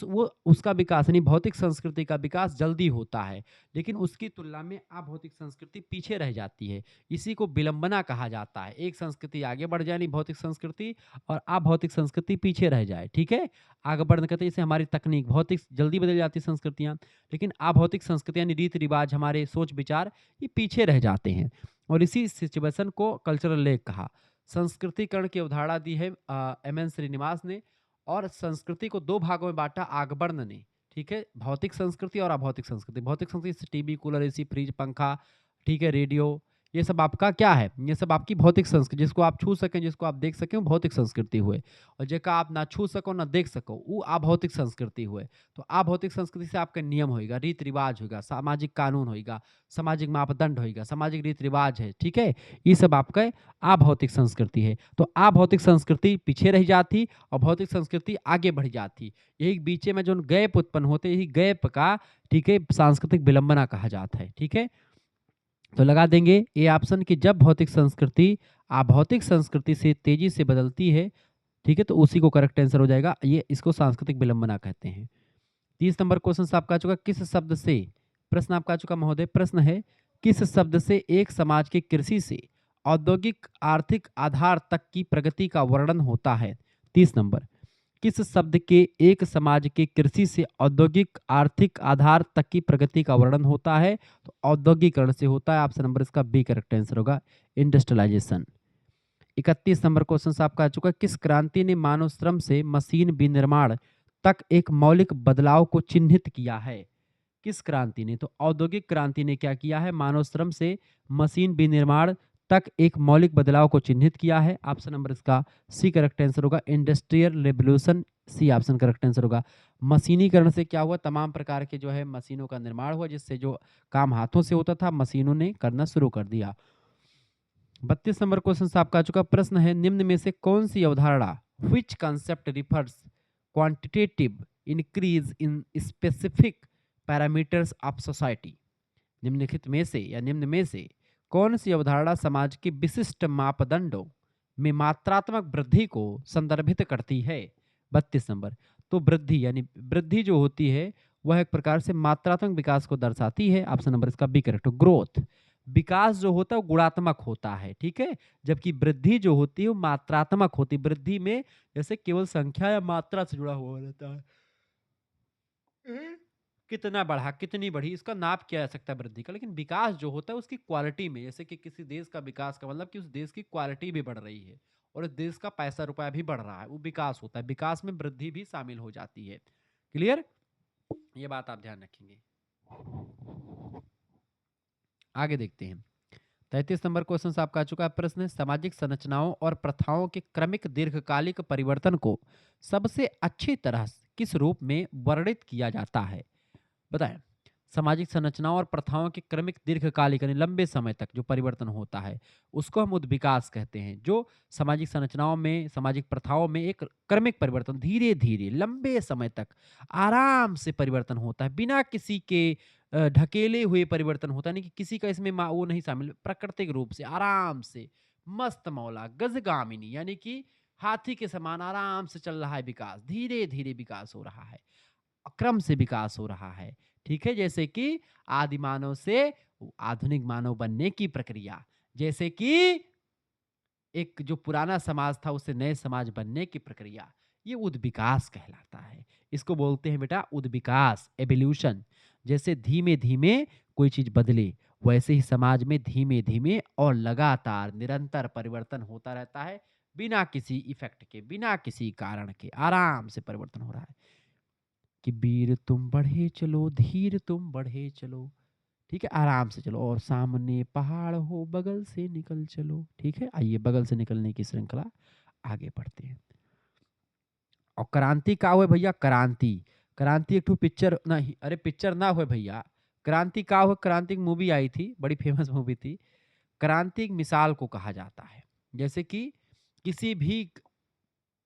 Speaker 1: उसका विकास यानी भौतिक संस्कृति का विकास जल्दी होता है, लेकिन उसकी तुलना में अभौतिक संस्कृति पीछे रह जाती है। इसी को विलंबना कहा जाता है। एक संस्कृति आगे बढ़ जाए यानी भौतिक संस्कृति और अभौतिक संस्कृति पीछे रह जाए, ठीक है? आगे बढ़ने कहते हैं जैसे हमारी तकनीक भौतिक जल्दी बदल जाती है संस्कृतियाँ, लेकिन अभौतिक संस्कृति यानी रीति-रिवाज, हमारे सोच-विचार ये पीछे रह जाते हैं। और इसी सिचुएशन को कल्चरल लैग कहा। संस्कृतिकरण की अवधारणा दी है एम.एन. श्रीनिवास ने और संस्कृति को 2 भागों में बाँटा आगबर्न ने, ठीक है? भौतिक संस्कृति और अभौतिक संस्कृति। भौतिक संस्कृति जैसे टीवी, कूलर, एसी, फ्रिज, पंखा, ठीक है, रेडियो, ये सब आपका क्या है? ये सब आपकी भौतिक संस्कृति जिसको आप छू सकें, जिसको आप देख सकें, वो भौतिक संस्कृति हुए। और जेका आप ना छू सको, ना देख सको, वो अभौतिक संस्कृति हुए। तो अभौतिक संस्कृति से आपके नियम होएगा, रीत-रिवाज होएगा, सामाजिक कानून होएगा, सामाजिक मापदंड होएगा, सामाजिक रीत-रिवाज है, ठीक है? ये सब आपका अभौतिक संस्कृति है। तो अभौतिक संस्कृति पीछे रह जाती और भौतिक संस्कृति आगे बढ़ जाती। यही बीचे में जो गैप उत्पन्न होते, यही गैप का, ठीक है, सांस्कृतिक विलंबना कहा जाता है, ठीक है? तो लगा देंगे ए ऑप्शन कि जब भौतिक संस्कृति अभौतिक संस्कृति से तेजी से बदलती है, ठीक है, तो उसी को करेक्ट आंसर हो जाएगा। ये इसको सांस्कृतिक विलंबना कहते हैं। 30 नंबर क्वेश्चन आपका आ चुका, किस शब्द से, प्रश्न आपका आ चुका महोदय, प्रश्न है किस शब्द से एक समाज के कृषि से औद्योगिक आर्थिक आधार तक की प्रगति का वर्णन होता है? 30 नंबर, किस शब्द के एक समाज के कृषि से औद्योगिक आर्थिक आधार तक की प्रगति का वर्णन होता है? तो औद्योगिकरण से होता है। ऑप्शन नंबर इसका बी करेक्ट आंसर होगा, इंडस्ट्रियलाइजेशन। 31 नंबर क्वेश्चन आपका आ चुका है, किस क्रांति ने मानव श्रम से मशीन विनिर्माण तक एक मौलिक बदलाव को चिन्हित किया है? किस क्रांति ने? तो औद्योगिक क्रांति ने क्या किया है? मानव श्रम से मशीन विनिर्माण तक एक मौलिक बदलाव को चिन्हित किया है। ऑप्शन नंबर इसका सी करेक्ट आंसर होगा, industrial revolution, C option correct answer होगा। मशीनीकरण से क्या हुआ? तमाम प्रकार के जो है मशीनों का निर्माण हुआ, जिससे जो काम हाथों से होता था मशीनों ने करना शुरू कर दिया। 32 नंबर क्वेश्चन आपका आ चुका, प्रश्न है निम्न में से कौन सी अवधारणा, which concept refers quantitative increase in specific parameters of society? निम्नलिखित में से या निम्न में से कौन सी अवधारणा समाज के विशिष्ट मापदंडों में मात्रात्मक वृद्धि को संदर्भित करती है? 32 नंबर, तो वृद्धि यानी वृद्धि जो होती है वह एक प्रकार से मात्रात्मक विकास को दर्शाती है। ऑप्शन नंबर इसका बी करेक्ट। ग्रोथ, विकास जो होता है वो गुणात्मक होता है, ठीक है, जबकि वृद्धि जो होती है वो मात्रात्मक होती है। वृद्धि में जैसे केवल संख्या या मात्रा से जुड़ा हुआ रहता है, कितना बढ़ा, कितनी बढ़ी, इसका नाप किया जा सकता है वृद्धि का। लेकिन विकास जो होता है उसकी क्वालिटी में, जैसे कि किसी देश का विकास का मतलब कि उस देश की क्वालिटी भी बढ़ रही है और उस देश का पैसा रुपया भी बढ़ रहा है, वो विकास होता है। विकास में वृद्धि भी शामिल हो जाती है। क्लियर? ये बात आप ध्यान रखेंगे। आगे देखते हैं। 33 नंबर क्वेश्चन आपका आ चुका है, प्रश्न है सामाजिक संरचनाओं और प्रथाओं के क्रमिक दीर्घकालिक परिवर्तन को सबसे अच्छी तरह किस रूप में वर्णित किया जाता है? बताएं। सामाजिक संरचनाओं और प्रथाओं के क्रमिक दीर्घकालिक यानी लंबे समय तक जो परिवर्तन होता है उसको हम उद्विकास कहते हैं। जो सामाजिक संरचनाओं में, सामाजिक प्रथाओं में एक क्रमिक परिवर्तन धीरे धीरे लंबे समय तक आराम से परिवर्तन होता है, बिना किसी के ढकेले हुए परिवर्तन होता है, नहीं कि किसी का इसमें वो नहीं शामिल, प्राकृतिक रूप से आराम से मस्त मौला गजगामिनी यानी कि हाथी के समान आराम से चल रहा है विकास, धीरे धीरे विकास हो रहा है, क्रम से विकास हो रहा है, ठीक है। जैसे कि आदि मानव से आधुनिक मानव बनने की प्रक्रिया, जैसे कि एक जो पुराना समाज था उससे नए समाज बनने की प्रक्रिया, ये उद्विकास कहलाता है। इसको बोलते हैं बेटा उद्विकास, एवोल्यूशन। जैसे धीमे धीमे कोई चीज बदले वैसे ही समाज में धीमे धीमे और लगातार निरंतर परिवर्तन होता रहता है, बिना किसी इफेक्ट के, बिना किसी कारण के आराम से परिवर्तन हो रहा है। कि वीर तुम बढ़े चलो, धीर तुम बढ़े चलो, ठीक है, आराम से चलो, और सामने पहाड़ हो बगल से निकल चलो, ठीक है। आइए बगल से निकलने की श्रृंखला आगे बढ़ते हैं। और क्रांति का हुए भैया? क्रांति, क्रांति एक पिक्चर नहीं, अरे पिक्चर ना हुए भैया, क्रांति का हुए, क्रांति मूवी आई थी, बड़ी फेमस मूवी थी। क्रांति एक मिसाल को कहा जाता है, जैसे कि किसी भी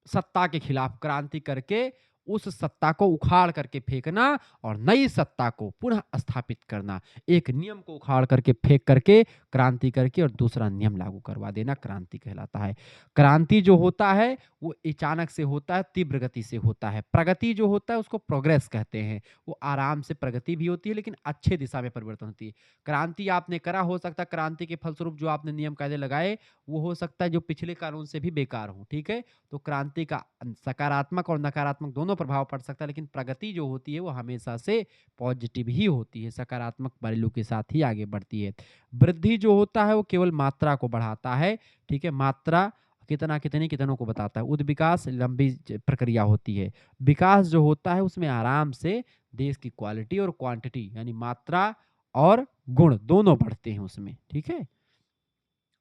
Speaker 1: सत्ता के खिलाफ क्रांति करके उस सत्ता को उखाड़ करके फेंकना और नई सत्ता को पुनः स्थापित करना। एक नियम को उखाड़ करके फेंक करके क्रांति करके और दूसरा नियम लागू करवा देना क्रांति कहलाता है। क्रांति जो होता है वो अचानक से होता है, तीव्र गति से होता है। प्रगति जो होता है उसको प्रोग्रेस कहते हैं। वो आराम से प्रगति भी होती है लेकिन अच्छे दिशा में परिवर्तन होती है। क्रांति आपने करा, हो सकता है क्रांति के फलस्वरूप जो आपने नियम कायदे लगाए वो हो सकता है जो पिछले कानून से भी बेकार हो, ठीक है। तो क्रांति का सकारात्मक और नकारात्मक दोनों प्रभाव पड़ सकता है, लेकिन प्रगति जो होती है वो हमेशा से पॉजिटिव ही होती है, सकारात्मक पहलू के साथ ही आगे बढ़ती है। वृद्धि जो होता है वो केवल मात्रा को बढ़ाता है, ठीक है। मात्रा कितना कितने कितनों को बताता है। उद्विकास लंबी प्रक्रिया होती है। विकास जो होता है उसमें आराम से देश की क्वालिटी और क्वांटिटी यानी मात्रा और गुण दोनों बढ़ते हैं उसमें, ठीक है।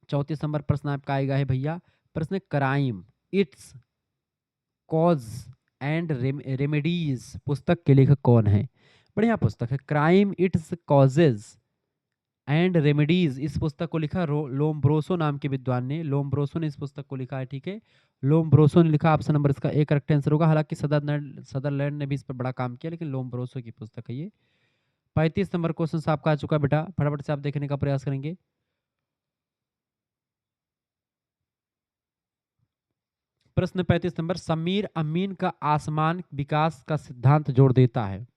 Speaker 1: 34 नंबर प्रश्न आपका आएगा है भैया, प्रश्न crime it's cause and remedies पुस्तक के लेखक कौन है? बढ़िया पुस्तक है, crime its causes and remedies. इस पुस्तक को लिखा लोम्ब्रोसो नाम के विद्वान ने, लोम्ब्रोसो ने इस पुस्तक को लिखा है, ठीक है। लोम्ब्रोसो ने लिखा, ऑप्शन नंबर इसका एक करेक्ट आंसर होगा। हालांकि सदरलैंड ने भी इस पर बड़ा काम किया, लेकिन लोम्ब्रोसो की पुस्तक है ये। 35 नंबर क्वेश्चन आपका आ चुका है बेटा, फटाफट से आप देखने का प्रयास करेंगे। प्रश्न 35 नंबर, समीर अमीन का आसमान विकास का सिद्धांत जोड़ देता है।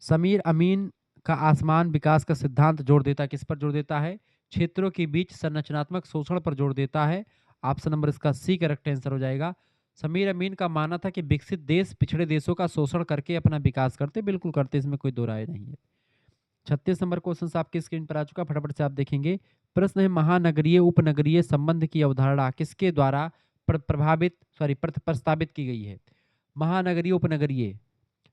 Speaker 1: समीर अमीन का आसमान विकास का सिद्धांत जोड़ देता है, किस पर जोड़ देता है? क्षेत्रों के बीच संरचनात्मक शोषण पर जोड़ देता है। ऑप्शन नंबर इसका सी करेक्ट आंसर हो जाएगा। समीर अमीन का मानना था कि विकसित देश पिछड़े देशों का शोषण करके अपना विकास करते, बिल्कुल करते, इसमें कोई दो राय नहीं है। 36 नंबर क्वेश्चन आपकी स्क्रीन पर आ चुका, फटाफट से आप देखेंगे। प्रश्न है, महानगरीय उपनगरीय संबंध की अवधारणा किसके द्वारा प्रस्तावित की गई है? महानगरीय उपनगरीय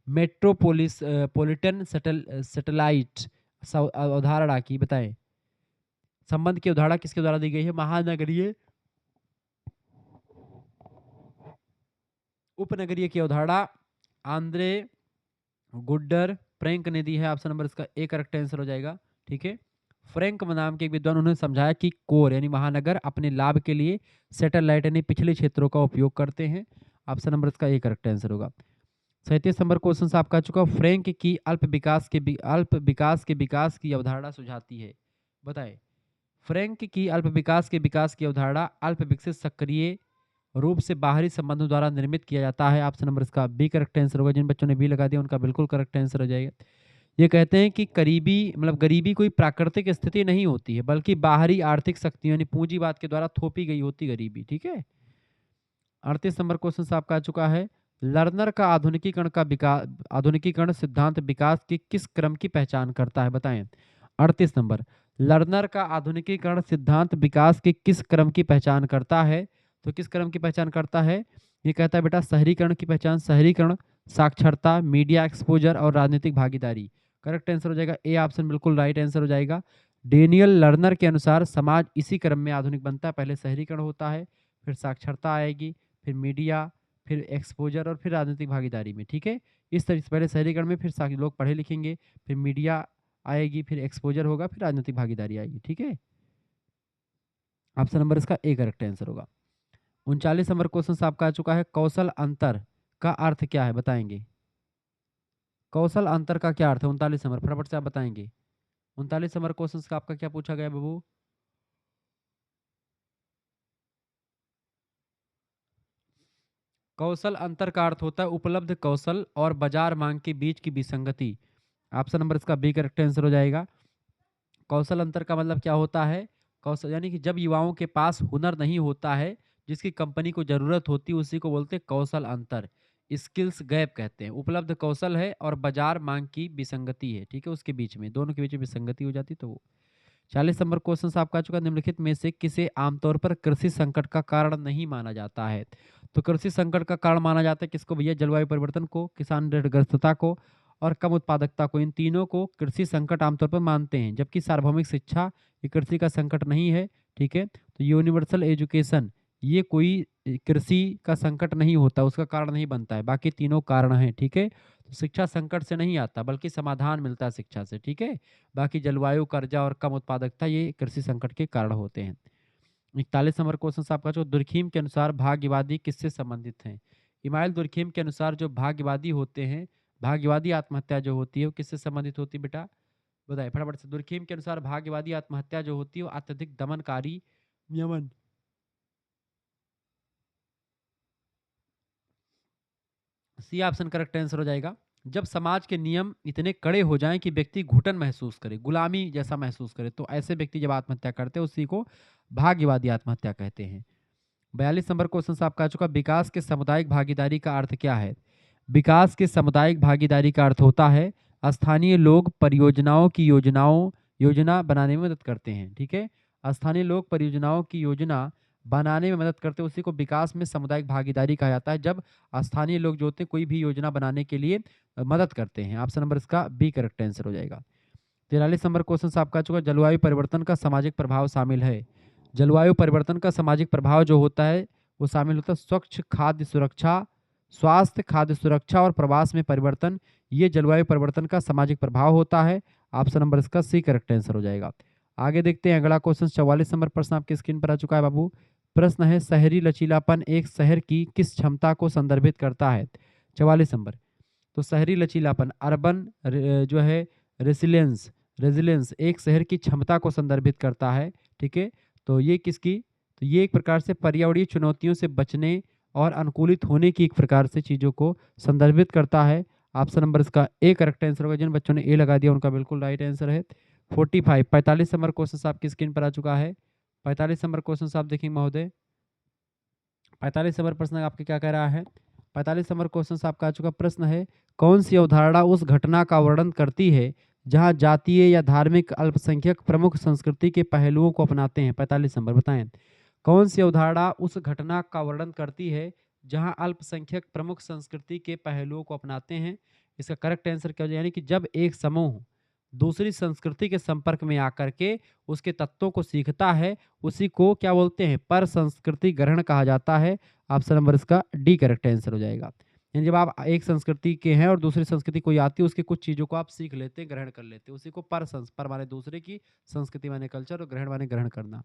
Speaker 1: मेट्रोपोलिस पॉलिटन सैटेलाइट अवधारणा की बताएं, संबंध की अवधारणा किसके द्वारा दी गई है? महानगरीय उपनगरीय की अवधारणा आंद्रे गुड्डर फ्रैंक ने दी है। ऑप्शन नंबर इसका ए करेक्ट आंसर हो जाएगा, ठीक है। फ्रैंक नाम के एक विद्वान, उन्होंने समझाया कि कोर यानी महानगर अपने लाभ के लिए सैटेलाइट यानी पिछले क्षेत्रों का उपयोग करते हैं। ऑप्शन नंबर इसका ए करेक्ट आंसर होगा। 37 नंबर क्वेश्चन आपका चुका, फ्रैंक की अल्प विकास की अवधारणा सुझाती है, बताएं। फ्रैंक की अल्प विकास की अवधारणा अल्प विकसित सक्रिय रूप से बाहरी संबंधों द्वारा निर्मित किया जाता है। ऑप्शन नंबर इसका बी करेक्ट आंसर होगा। जिन बच्चों ने बी लगा दिया उनका बिल्कुल करेक्ट आंसर हो जाएगा। ये कहते हैं कि गरीबी कोई प्राकृतिक स्थिति नहीं होती है, बल्कि बाहरी आर्थिक शक्तियों यानी पूंजीवाद के द्वारा थोपी गई होती गरीबी, ठीक है। 38 नंबर क्वेश्चन आपका आ चुका है, लर्नर का आधुनिकीकरण सिद्धांत विकास के किस क्रम की पहचान करता है, बताएं। 38 नंबर, लर्नर का आधुनिकीकरण सिद्धांत विकास के किस क्रम की पहचान करता है? तो किस क्रम की पहचान करता है? ये कहता है बेटा शहरीकरण की पहचान, शहरीकरण, साक्षरता, मीडिया एक्सपोजर और राजनीतिक भागीदारी। करेक्ट आंसर हो जाएगा ए ऑप्शन, बिल्कुल राइट आंसर हो जाएगा। डेनियल लर्नर के अनुसार समाज इसी क्रम में आधुनिक बनता है। पहले शहरीकरण होता है, फिर साक्षरता आएगी, फिर मीडिया, फिर एक्सपोजर और फिर राजनीतिक भागीदारी में, ठीक है। इस तरह से पहले शहरीकरण में, फिर लोग पढ़े लिखेंगे, फिर मीडिया आएगी, फिर एक्सपोजर होगा, फिर राजनीतिक भागीदारी आएगी, ठीक है। ऑप्शन नंबर इसका ए करेक्ट आंसर होगा। 39 नंबर क्वेश्चन आपका आ चुका है, कौशल अंतर का अर्थ क्या है, बताएंगे। कौशल अंतर का क्या अर्थ है? 39 नंबर, फटाफट से आप बताएंगे। 39 नंबर क्वेश्चन का आपका क्या पूछा गया बाबू? कौशल अंतर का अर्थ होता है उपलब्ध कौशल और बाजार मांग के बीच की विसंगति। ऑप्शन नंबर इसका बी करेक्ट आंसर हो जाएगा। कौशल अंतर का मतलब क्या होता है? कौशल यानी कि जब युवाओं के पास हुनर नहीं होता है जिसकी कंपनी को जरूरत होती है, उसी को बोलते हैं कौशल अंतर, स्किल्स गैप कहते हैं। उपलब्ध कौशल है और बाजार मांग की विसंगति है, ठीक है, उसके बीच में, दोनों के बीच में विसंगति हो जाती तो वो। 40 नंबर क्वेश्चन आपका चुका, निम्नलिखित में से किसे आमतौर पर कृषि संकट का कारण नहीं माना जाता है? तो कृषि संकट का कारण माना जाता है किसको भैया? जलवायु परिवर्तन को, किसान ऋणग्रस्तता को और कम उत्पादकता को। इन तीनों को कृषि संकट आमतौर पर मानते हैं, जबकि सार्वभौमिक शिक्षा ये कृषि का संकट नहीं है, ठीक है। तो यूनिवर्सल एजुकेशन ये कोई कृषि का संकट नहीं होता, उसका कारण नहीं बनता है, बाकी तीनों कारण हैं, ठीक है। तो शिक्षा संकट से नहीं आता बल्कि समाधान मिलता है शिक्षा से, ठीक है। बाकी जलवायु, कर्जा और कम उत्पादकता ये कृषि संकट के कारण होते हैं। 41 नंबर क्वेश्चन आपका जो, दुर्खीम के अनुसार भाग्यवादी किससे संबंधित हैं? इमाइल दुर्खिम के अनुसार जो भाग्यवादी होते हैं, भाग्यवादी आत्महत्या जो होती है वो किससे संबंधित होती है बेटा? बताइए फटाफट से। दुर्खिम के अनुसार भाग्यवादी आत्महत्या जो होती है वो अत्यधिक दमनकारी यमन। सी ऑप्शन करेक्ट आंसर हो जाएगा। जब समाज के नियम इतने कड़े हो जाएं कि व्यक्ति घुटन महसूस करे, गुलामी जैसा महसूस करे, तो ऐसे व्यक्ति जब आत्महत्या करते हैं उसी को भाग्यवादी आत्महत्या कहते हैं। 42 नंबर क्वेश्चन आपका आ चुका। विकास के सामुदायिक भागीदारी का अर्थ क्या है? विकास के सामुदायिक भागीदारी का अर्थ होता है स्थानीय लोग परियोजनाओं की योजना बनाने में मदद करते हैं। ठीक है, स्थानीय लोग परियोजनाओं की योजना बनाने में मदद करते हैं, उसी को विकास में सामुदायिक भागीदारी कहा जाता है। जब स्थानीय लोग जो होते हैं कोई भी योजना बनाने के लिए मदद करते हैं। ऑप्शन नंबर इसका बी करेक्ट आंसर हो जाएगा। 43 नंबर क्वेश्चन आपका आ चुका। जलवायु परिवर्तन का सामाजिक प्रभाव शामिल है। जलवायु परिवर्तन का सामाजिक प्रभाव जो होता है वो शामिल होता है स्वच्छ खाद्य सुरक्षा, स्वास्थ्य, खाद्य सुरक्षा और प्रवास में परिवर्तन। ये जलवायु परिवर्तन का सामाजिक प्रभाव होता है। ऑप्शन नंबर इसका सी करेक्ट आंसर हो जाएगा। आगे देखते हैं अगला क्वेश्चन। 44 नंबर प्रश्न आपकी स्क्रीन पर आ चुका है बाबू। प्रश्न है शहरी लचीलापन एक शहर की किस क्षमता को संदर्भित करता है? 44 नंबर। तो शहरी लचीलापन अर्बन जो है रेसिलियंस रेजिलियंस एक शहर की क्षमता को संदर्भित करता है। ठीक है, तो ये किसकी? तो ये एक प्रकार से पर्यावरणीय चुनौतियों से बचने और अनुकूलित होने की एक प्रकार से चीज़ों को संदर्भित करता है। ऑप्शन नंबर इसका ए करेक्ट आंसर होगा। जिन बच्चों ने ए लगा दिया उनका बिल्कुल राइट आंसर है। 45 नंबर क्वेश्चन आपकी स्क्रीन पर आ चुका है। 45 नंबर क्वेश्चन आप देखेंगे महोदय। 45 नंबर प्रश्न आपके क्या कह रहा है? 45 नंबर क्वेश्चन आपका आ चुका। प्रश्न है कौन सी अवधारणा उस घटना का वर्णन करती है जहां जातीय या धार्मिक अल्पसंख्यक प्रमुख संस्कृति के पहलुओं को अपनाते हैं? 45 नंबर बताएं कौन सी अवधारणा उस घटना का वर्णन करती है जहां अल्पसंख्यक प्रमुख संस्कृति के पहलुओं को अपनाते हैं? इसका करेक्ट आंसर क्या हो जाए? यानी कि जब एक समूह दूसरी संस्कृति के संपर्क में आकर के उसके तत्वों को सीखता है उसी को क्या बोलते हैं? पर संस्कृति ग्रहण कहा जाता है। ऑप्शन नंबर इसका डी करेक्ट आंसर हो जाएगा। यानी जब आप एक संस्कृति के हैं और दूसरी संस्कृति कोई आती है उसकी कुछ चीज़ों को आप सीख लेते हैं, ग्रहण कर लेते हैं, उसी को पर माने दूसरे की संस्कृति माने कल्चर और ग्रहण माने ग्रहण करना।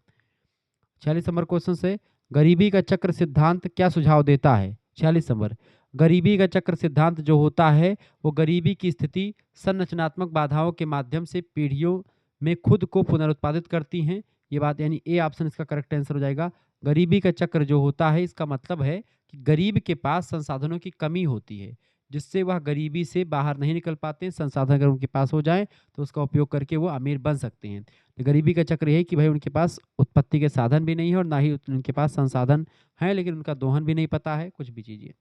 Speaker 1: 46 नंबर क्वेश्चन से गरीबी का चक्र सिद्धांत क्या सुझाव देता है? 46 नंबर। गरीबी का चक्र सिद्धांत जो होता है वो गरीबी की स्थिति संरचनात्मक बाधाओं के माध्यम से पीढ़ियों में खुद को पुनरुत्पादित करती हैं। ये बात यानी ए ऑप्शन इसका करेक्ट आंसर हो जाएगा। गरीबी का चक्र जो होता है इसका मतलब है कि गरीब के पास संसाधनों की कमी होती है जिससे वह गरीबी से बाहर नहीं निकल पाते हैं। संसाधन अगर उनके पास हो जाए तो उसका उपयोग करके वो अमीर बन सकते हैं। तो गरीबी का चक्र यही कि भाई उनके पास उत्पत्ति के साधन भी नहीं है और ना ही उनके पास संसाधन है लेकिन उनका दोहन भी नहीं पता है कुछ भी चीजें।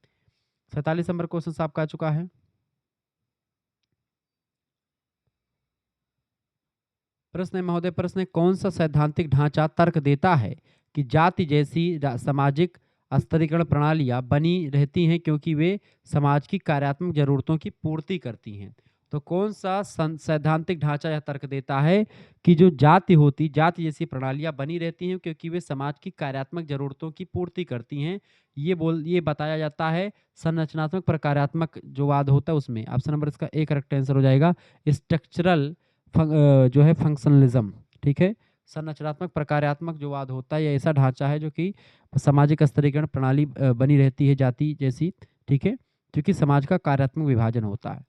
Speaker 1: 47 नंबर क्वेश्चन आपका आ चुका है। प्रश्न है महोदय। प्रश्न है कौन सा सैद्धांतिक ढांचा तर्क देता है कि जाति जैसी सामाजिक स्तरीकरण प्रणालियां बनी रहती हैं क्योंकि वे समाज की कार्यात्मक जरूरतों की पूर्ति करती हैं? तो कौन सा सैद्धांतिक ढांचा यह तर्क देता है कि जो जाति जैसी प्रणालियां बनी रहती हैं क्योंकि वे समाज की कार्यात्मक जरूरतों की पूर्ति करती हैं? ये बताया जाता है संरचनात्मक प्रकारात्मक जो वाद होता है उसमें। ऑप्शन नंबर इसका ए करेक्ट आंसर हो जाएगा। स्ट्रक्चरल जो है फंक्शनलिज्म। ठीक है, संरचनात्मक प्रकार्यात्मक जो वाद होता है ये ऐसा ढांचा है जो कि सामाजिक स्तरीकरण प्रणाली बनी रहती है जाति जैसी। ठीक है, क्योंकि समाज का कार्यात्मक विभाजन होता है।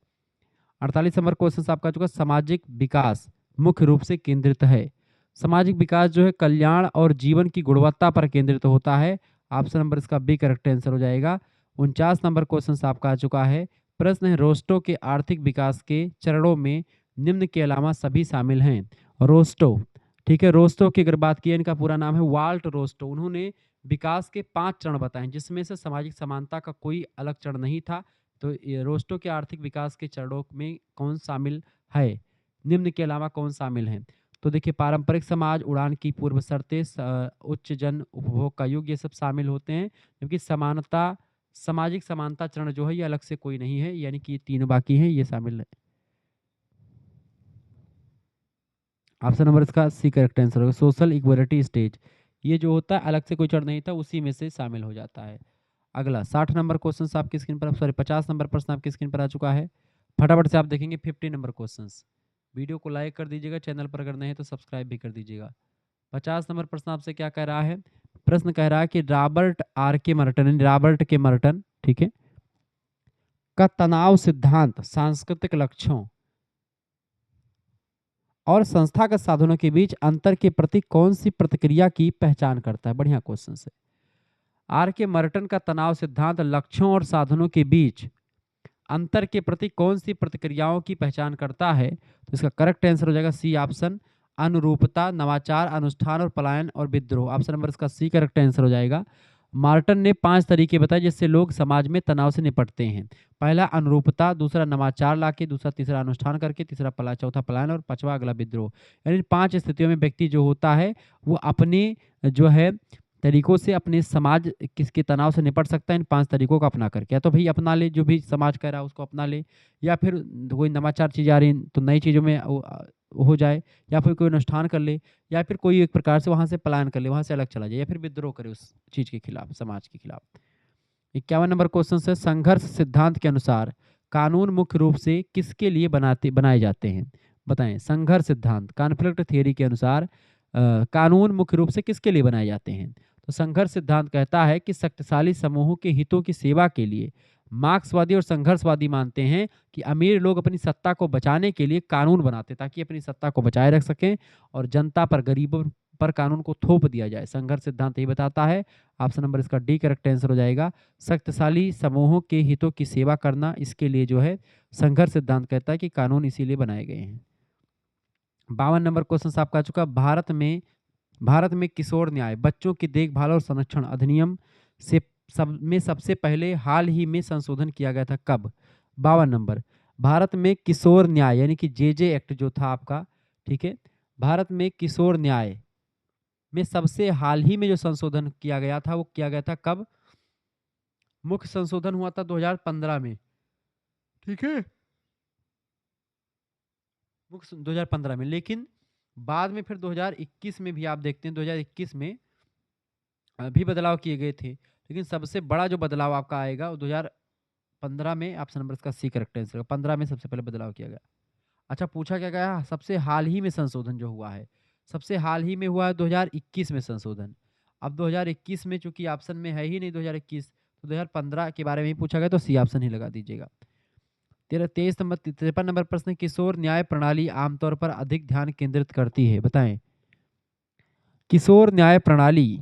Speaker 1: 48 नंबर क्वेश्चन आपका चुका। सामाजिक विकास मुख्य रूप से केंद्रित है। सामाजिक विकास जो है कल्याण और जीवन की गुणवत्ता पर केंद्रित होता है। ऑप्शन नंबर इसका बी करेक्ट आंसर हो जाएगा। 49 नंबर क्वेश्चन आपका आ चुका है। प्रश्न है रोस्टो के आर्थिक विकास के चरणों में निम्न के अलावा सभी शामिल हैं। रोस्टो, ठीक है, रोस्टो की अगर बात की, इनका पूरा नाम है वाल्ट रोस्टो। उन्होंने विकास के 5 चरण बताए जिसमें से सामाजिक समानता का कोई अलग चरण नहीं था। तो ये रोस्टो के आर्थिक विकास के चरणों में कौन शामिल है? निम्न के अलावा कौन शामिल है? तो देखिए पारंपरिक समाज, उड़ान की पूर्व शर्तें, उच्च जन उपभोग का युग, ये सब शामिल होते हैं। क्योंकि सामाजिक समानता चरण जो है ये अलग से कोई नहीं है, यानी कि तीनों बाकी हैं, ये शामिल है। ऑप्शन नंबर इसका सी करेक्ट आंसर होगा। सोशल इक्वलिटी स्टेज, ये जो होता है अलग से कोई चढ़ नहीं था, उसी में से शामिल हो जाता है। अगला 60 नंबर क्वेश्चन आपकी स्क्रीन पर, सॉरी 50 नंबर प्रश्न आपकी स्क्रीन पर आ चुका है। फटाफट से आप देखेंगे 50 नंबर क्वेश्चन। वीडियो को लाइक कर दीजिएगा, चैनल पर अगर नहीं तो सब्सक्राइब भी कर दीजिएगा। 50 नंबर प्रश्न आपसे क्या कह रहा है? प्रश्न कह रहा है कि रॉबर्ट के मर्टन, ठीक है, का तनाव सिद्धांत सांस्कृतिक लक्ष्यों और संस्थागत साधनों के बीच अंतर के प्रति कौन सी प्रतिक्रिया की पहचान करता है? बढ़िया क्वेश्चन है। आर के मर्टन का तनाव सिद्धांत लक्ष्यों और साधनों के बीच अंतर के प्रति कौन सी प्रतिक्रियाओं की पहचान करता है? तो इसका करेक्ट आंसर हो जाएगा सी ऑप्शन, अनुरूपता, नवाचार, अनुष्ठान और पलायन और विद्रोह। ऑप्शन नंबर इसका सी करेक्ट आंसर हो जाएगा। मार्टन ने 5 तरीके बताए जिससे लोग समाज में तनाव से निपटते हैं। पहला अनुरूपता, दूसरा नवाचार लाके, दूसरा तीसरा अनुष्ठान करके, तीसरा चौथा पलायन और पांचवा अगला विद्रोह। यानी 5 स्थितियों में व्यक्ति जो होता है वो अपने जो है तरीकों से अपने समाज किसके तनाव से निपट सकता है इन 5 तरीकों को अपना करके। या तो भाई अपना ले, जो भी समाज कह रहा है उसको अपना ले, या फिर कोई नवाचार चीज़ आ रही तो नई चीज़ों में हो जाए, या फिर कोई अनुष्ठान कर ले, या फिर कोई एक प्रकार से वहाँ से पलायन कर ले, वहाँ से अलग चला जाए, या फिर विद्रोह करे उस चीज़ के खिलाफ, समाज के खिलाफ। 51 नंबर क्वेश्चन है, संघर्ष सिद्धांत के अनुसार कानून मुख्य रूप से किसके लिए बनाए जाते हैं? बताएं। संघर्ष सिद्धांत कॉन्फ्लिक्ट थियरी के अनुसार कानून मुख्य रूप से किसके लिए बनाए जाते हैं? तो संघर्ष सिद्धांत कहता है कि शक्तिशाली समूहों के हितों की सेवा के लिए। मार्क्सवादी और संघर्षवादी मानते हैं कि अमीर लोग अपनी सत्ता को बचाने के लिए कानून बनाते ताकि अपनी सत्ता को बचाए रख सकें और जनता पर, गरीबों पर कानून को थोप दिया जाए। संघर्ष सिद्धांत यही बताता है। ऑप्शन नंबर इसका डी करेक्ट आंसर हो जाएगा। शक्तिशाली समूहों के हितों की सेवा करना, इसके लिए जो है संघर्ष सिद्धांत कहता है कि कानून इसीलिए बनाए गए हैं। 52 नंबर क्वेश्चन आपका आ चुका। भारत में किशोर न्याय, बच्चों की देखभाल और संरक्षण अधिनियम से सबसे पहले हाल ही में संशोधन किया गया था कब? 52 नंबर। भारत में किशोर न्याय यानी कि जेजे एक्ट जो था आपका, ठीक है, भारत में किशोर न्याय में सबसे हाल ही में जो संशोधन किया गया था वो किया गया था कब? मुख्य संशोधन हुआ था 2015 में, ठीक है, मुख्य 2015 में। लेकिन बाद में फिर 2021 में भी आप देखते हैं 2021 में भी बदलाव किए गए थे, लेकिन सबसे बड़ा जो बदलाव आपका आएगा वो 2015 में। ऑप्शन नंबर इसका सी करेक्ट आंसर, 15 में सबसे पहले बदलाव किया गया। अच्छा, पूछा क्या गया सबसे हाल ही में संशोधन जो हुआ है? सबसे हाल ही में हुआ है 2021 में संशोधन। अब 2021 में चूंकि ऑप्शन में है ही नहीं 2021, तो 2015 के बारे में ही पूछा गया, तो सी ऑप्शन ही लगा दीजिएगा। 53 नंबर प्रश्न, किशोर न्याय प्रणाली आमतौर पर अधिक ध्यान केंद्रित करती है? बताएं। किशोर न्याय प्रणाली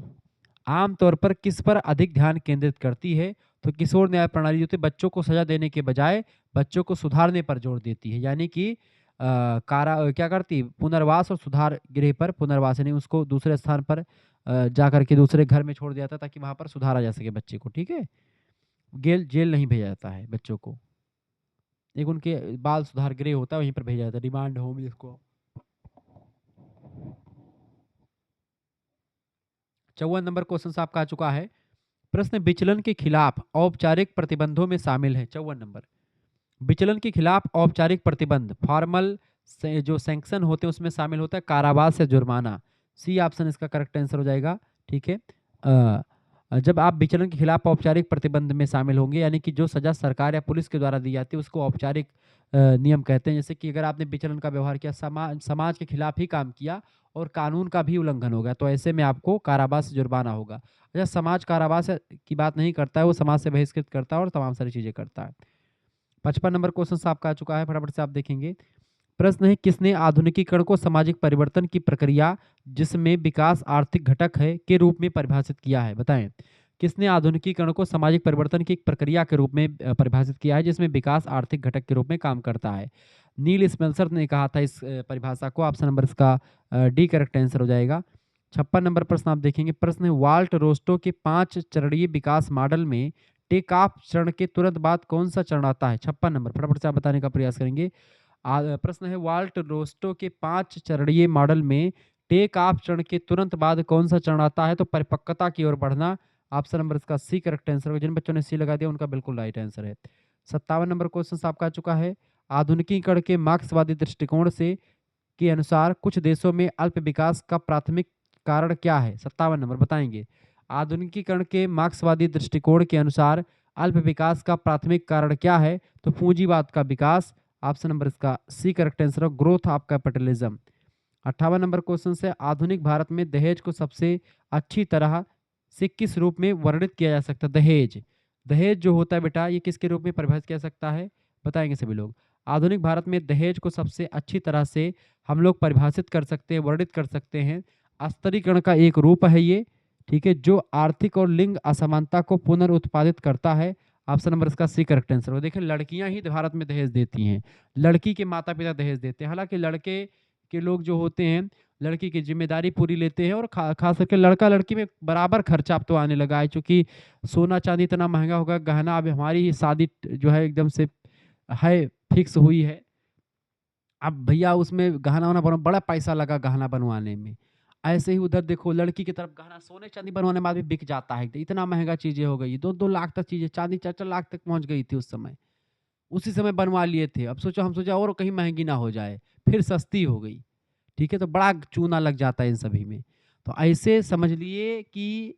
Speaker 1: आमतौर पर किस पर अधिक ध्यान केंद्रित करती है? तो किशोर न्याय प्रणाली जो थी बच्चों को सजा देने के बजाय बच्चों को सुधारने पर जोर देती है। यानी कि क्या करती, पुनर्वास और सुधार गृह पर, पुनर्वास यानी उसको दूसरे स्थान पर जा करके दूसरे घर में छोड़ दिया जाता ताकि वहां पर सुधारा जा सके बच्चे को, ठीक है। जेल नहीं भेजा जाता है बच्चों को, एक उनके बाल सुधार गृह होता है वहीं पर भेजा जाता है, रिमांड होम जिसको। 54 नंबर क्वेश्चन आपका आ चुका है। प्रश्न विचलन के खिलाफ औपचारिक प्रतिबंधों में शामिल है। 54 नंबर, विचलन के खिलाफ औपचारिक प्रतिबंध, फॉर्मल जो सैंक्शन होते हैं उसमें शामिल होता है कारावास या जुर्माना। सी ऑप्शन इसका करेक्ट आंसर हो जाएगा, ठीक है। जब आप विचलन के खिलाफ औपचारिक प्रतिबंध में शामिल होंगे, यानी कि जो सजा सरकार या पुलिस के द्वारा दी जाती है उसको औपचारिक नियम कहते हैं। जैसे कि अगर आपने विचलन का व्यवहार किया, समाज के खिलाफ ही काम किया और कानून का भी उल्लंघन हो गया, तो ऐसे में आपको कारावास जुर्माना होगा। अच्छा, समाज कारावास की बात नहीं करता है, वो समाज से बहिष्कृत करता है और तमाम सारी चीजें करता है। 55 नंबर क्वेश्चन आपका आ चुका है, फटाफट से आप देखेंगे। प्रश्न है, किसने आधुनिकीकरण को सामाजिक परिवर्तन की प्रक्रिया जिसमें विकास आर्थिक घटक है के रूप में परिभाषित किया है? बताएं। किसने आधुनिकीकरण को सामाजिक परिवर्तन की एक प्रक्रिया के रूप में परिभाषित किया है जिसमें विकास आर्थिक घटक के रूप में काम करता है? नील स्पेंसर ने कहा था इस परिभाषा को। ऑप्शन नंबर इसका डी करेक्ट आंसर हो जाएगा। 56 नंबर प्रश्न आप देखेंगे। प्रश्न है, वाल्ट रोस्टो के 5 चरणीय विकास मॉडल में टेक ऑफ चरण के तुरंत बाद कौन सा चरण आता है? 56 नंबर, फटाफट से आप बताने का प्रयास करेंगे। प्रश्न है, वाल्ट रोस्टो के 5 चरणीय मॉडल में टेक ऑफ चरण के तुरंत बाद कौन सा चरण आता है? तो परिपक्वता की ओर बढ़ना। ऑप्शन नंबर इसका सी करेक्ट आंसर होगा। जिन बच्चों ने सी लगा दिया उनका बिल्कुल राइट आंसर है। 57 नंबर क्वेश्चन आपका आ चुका है। आधुनिकीकरण के मार्क्सवादी दृष्टिकोण से के अनुसार कुछ देशों में अल्प विकास का प्राथमिक कारण क्या है? 57 नंबर बताएंगे। आधुनिकीकरण के मार्क्सवादी दृष्टिकोण के अनुसार अल्प विकास का प्राथमिक कारण क्या है? तो पूंजीवाद का विकास। ऑप्शन नंबर इसका सी करेक्ट आंसर है, growth of capitalism. 58 number question से, आधुनिक भारत में दहेज को सबसे अच्छी तरह से किस रूप में वर्णित किया जा सकता है? दहेज, दहेज जो होता है बेटा, ये किसके रूप में परिभाषित किया जा सकता है, बताएंगे सभी लोग। आधुनिक भारत में दहेज को सबसे अच्छी तरह से हम लोग परिभाषित कर सकते हैं, वर्णित कर सकते हैं। स्तरीकरण का एक रूप है ये, ठीक है, जो आर्थिक और लिंग असमानता को पुनरुत्पादित करता है। ऑप्शन नंबर इसका सी करेक्ट आंसर हो। देखिए, लड़कियां ही भारत में दहेज देती हैं, लड़की के माता पिता दहेज देते हैं। हालांकि लड़के के लोग जो होते हैं, लड़की की जिम्मेदारी पूरी लेते हैं, और खास करके लड़का लड़की में बराबर खर्चा अब तो आने लगा है, क्योंकि सोना चांदी इतना महंगा होगा, गहना अब हमारी ही शादी जो है एकदम से है, फिक्स हुई है। अब भैया उसमें गहना वाना बना, बड़ा पैसा लगा गहना बनवाने में। ऐसे ही उधर देखो, लड़की की तरफ गहना सोने चांदी बनवाने में भी बिक जाता है, इतना महंगा चीजें हो गई, 2-2 लाख तक चीजें, चांदी 4-4 लाख तक पहुंच गई थी उस समय। उसी समय बनवा लिए थे। अब सोचो, हम सोचा और कहीं महंगी ना हो जाए, फिर सस्ती हो गई। ठीक है, तो बड़ा चूना लग जाता है इन सभी में। तो ऐसे समझ लिए कि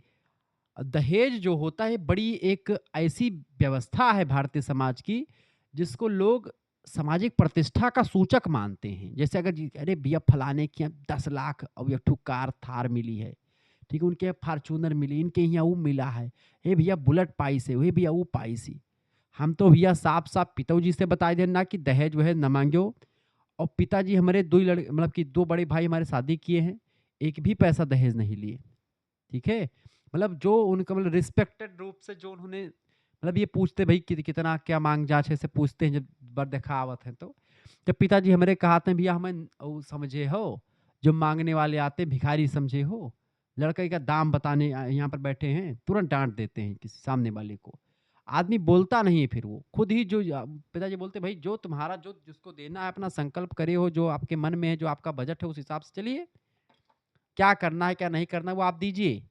Speaker 1: दहेज जो होता है बड़ी एक ऐसी व्यवस्था है भारतीय समाज की, जिसको लोग सामाजिक प्रतिष्ठा का सूचक मानते हैं। जैसे अगर अरे भैया फलाने के यहाँ 10 लाख और एक ठो कार थार मिली है, ठीक है, उनके यहाँ फार्चूनर मिली, इनके यहाँ वो मिला है, हे भैया बुलेट पाई से, हे भैया वो पाई सी। हम तो भैया साफ साफ पिताजी से बताए देना कि दहेज जो है न मांगो। और पिताजी हमारे दो लड़के, मतलब कि दो बड़े भाई हमारे शादी किए हैं, एक भी पैसा दहेज नहीं लिए। ठीक है, मतलब जो उनका मतलब रिस्पेक्टेड रूप से जो उन्होंने, मतलब ये पूछते भाई कितना क्या मांग जांच ऐसे पूछते हैं जब बर देखावत है। तो जब पिताजी हमारे कहते हैं भैया हमें समझे हो, जो मांगने वाले आते भिखारी समझे हो, लड़के का दाम बताने यहाँ पर बैठे हैं, तुरंत डांट देते हैं किसी सामने वाले को। आदमी बोलता नहीं है, फिर वो खुद ही जो पिताजी बोलते भाई जो तुम्हारा जो जिसको देना है अपना संकल्प करे हो, जो आपके मन में है, जो आपका बजट है, उस हिसाब से चलिए, क्या करना है क्या नहीं करना है वो आप दीजिए।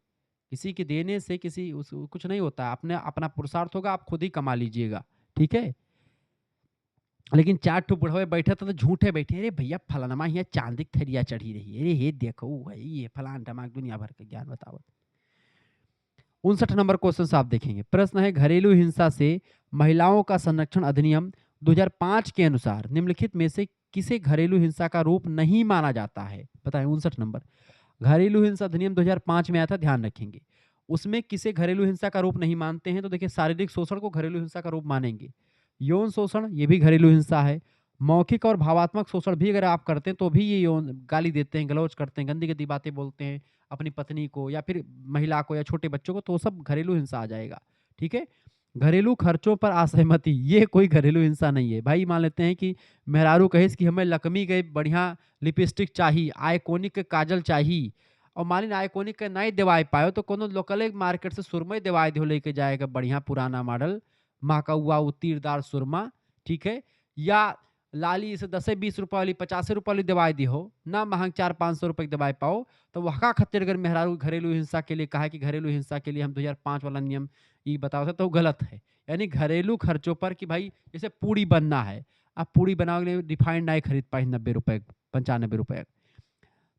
Speaker 1: किसी के देने से कुछ नहीं होता है, अपने अपना पुरुषार्थ होगा, आप खुद ही कमा लीजिएगा। ठीक है, लेकिन 4 ठो बुढ़वे बैठे तो झूठे बैठे, अरे भैया फलानमा यहाँ चांदी की थरिया चढ़ी रही है, अरे ये देखो भाई ये फलान टमाक, दुनिया भर का ज्ञान बताओ। 59 नंबर क्वेश्चन आप देखेंगे। प्रश्न है, घरेलू हिंसा से महिलाओं का संरक्षण अधिनियम 2005 के अनुसार निम्नलिखित में से किसे घरेलू हिंसा का रूप नहीं माना जाता है, बताएं। 59 नंबर, घरेलू हिंसा अधिनियम 2005 में आया था, ध्यान रखेंगे। उसमें किसे घरेलू हिंसा का रूप नहीं मानते हैं, तो देखिए शारीरिक शोषण को घरेलू हिंसा का रूप मानेंगे, यौन शोषण ये भी घरेलू हिंसा है, मौखिक और भावात्मक शोषण भी अगर आप करते हैं तो भी ये यौन, गाली देते हैं, गलौज करते हैं, गंदी गंदी बातें बोलते हैं अपनी पत्नी को या फिर महिला को या छोटे बच्चों को, तो सब घरेलू हिंसा आ जाएगा। ठीक है, घरेलू खर्चों पर असहमति, ये कोई घरेलू हिंसा नहीं है। भाई मान लेते हैं कि मेहरारू कहेस कि हमें लकमी गए बढ़िया लिपस्टिक चाहिए, आइकॉनिक के काजल चाहिए, और मान लीजिए आइकॉनिक के नहीं दिवाए पाए तो कोनो लोकल मार्केट से सुरमई दिवाए दो लेके जाएगा, बढ़िया पुराना मॉडल महका हुआ तीरदार सुरमा। ठीक है, या लाली इसे 10-20 रुपये वाली 50 रुपये वाली दवाई दी हो ना, महंग 400-500 रुपये की दवाई पाओ, तो वहाँ खातिर अगर मेहरारू घरेलू हिंसा के लिए कहा है कि घरेलू हिंसा के लिए हम 2005 वाला नियम ये बताओ था, तो गलत है। यानी घरेलू खर्चों पर कि भाई जैसे पूड़ी बनना है, आप पूड़ी बनाओगे के लिए रिफाइंड नहीं खरीद पाए 90 रुपये 95 रुपये,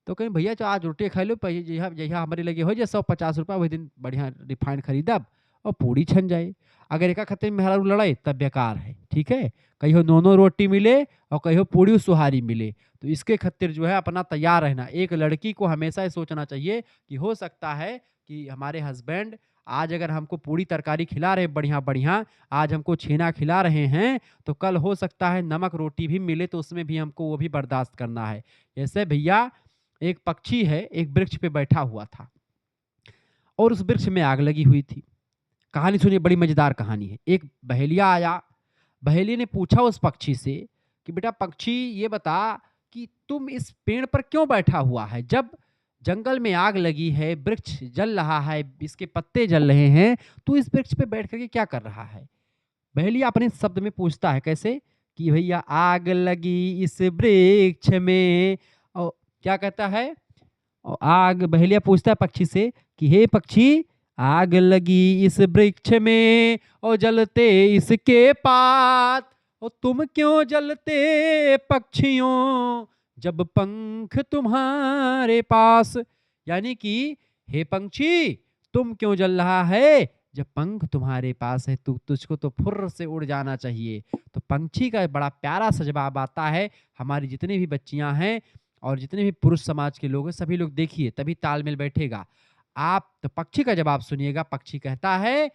Speaker 1: तो कहीं भैया जो आज रोटी खा लो, जहाँ जहाँ हमारे लगे हो जाए 150 रुपये, वही दिन बढ़िया रिफाइंड खरीदब और पूड़ी छन जाए। अगर एक खत्ते में मेहरारू लड़ाई तब बेकार है। ठीक है, कहीं नोनो रोटी मिले और कहीं पूड़ी सुहारी मिले, तो इसके खातिर जो है अपना तैयार रहना। एक लड़की को हमेशा ये सोचना चाहिए कि हो सकता है कि हमारे हस्बैंड आज अगर हमको पूड़ी तरकारी खिला रहे बढ़िया बढ़िया, आज हमको छेना खिला रहे हैं, तो कल हो सकता है नमक रोटी भी मिले तो उसमें भी हमको वो भी बर्दाश्त करना है। जैसे भैया एक पक्षी है, एक वृक्ष पे बैठा हुआ था और उस वृक्ष में आग लगी हुई थी। कहानी सुनिए, बड़ी मजेदार कहानी है। एक बहेलिया आया, बहेलिया ने पूछा उस पक्षी से कि बेटा पक्षी ये बता कि तुम इस पेड़ पर क्यों बैठा हुआ है, जब जंगल में आग लगी है, वृक्ष जल रहा है, इसके पत्ते जल रहे हैं, तू इस वृक्ष पे बैठ करके क्या कर रहा है। बहेलिया अपने शब्द में पूछता है, कैसे कि भैया आग लगी इस वृक्ष में, और क्या कहता है, और आग, बहेलिया पूछता है पक्षी से कि हे पक्षी, आग लगी इस वृक्ष में और जलते इसके पात, और तुम क्यों जलते पक्षियों जब पंख तुम्हारे पास। यानी कि हे पंछी, तुम क्यों जल रहा है जब पंख तुम्हारे पास है, तुझको तो फुर्र से उड़ जाना चाहिए। तो पंछी का बड़ा प्यारा सा जवाब आता है। हमारी जितनी भी बच्चियां हैं और जितने भी पुरुष समाज के लोग हैं, सभी लोग देखिए, तभी तालमेल बैठेगा। आप तो पक्षी का जवाब सुनिएगा। पक्षी कहता है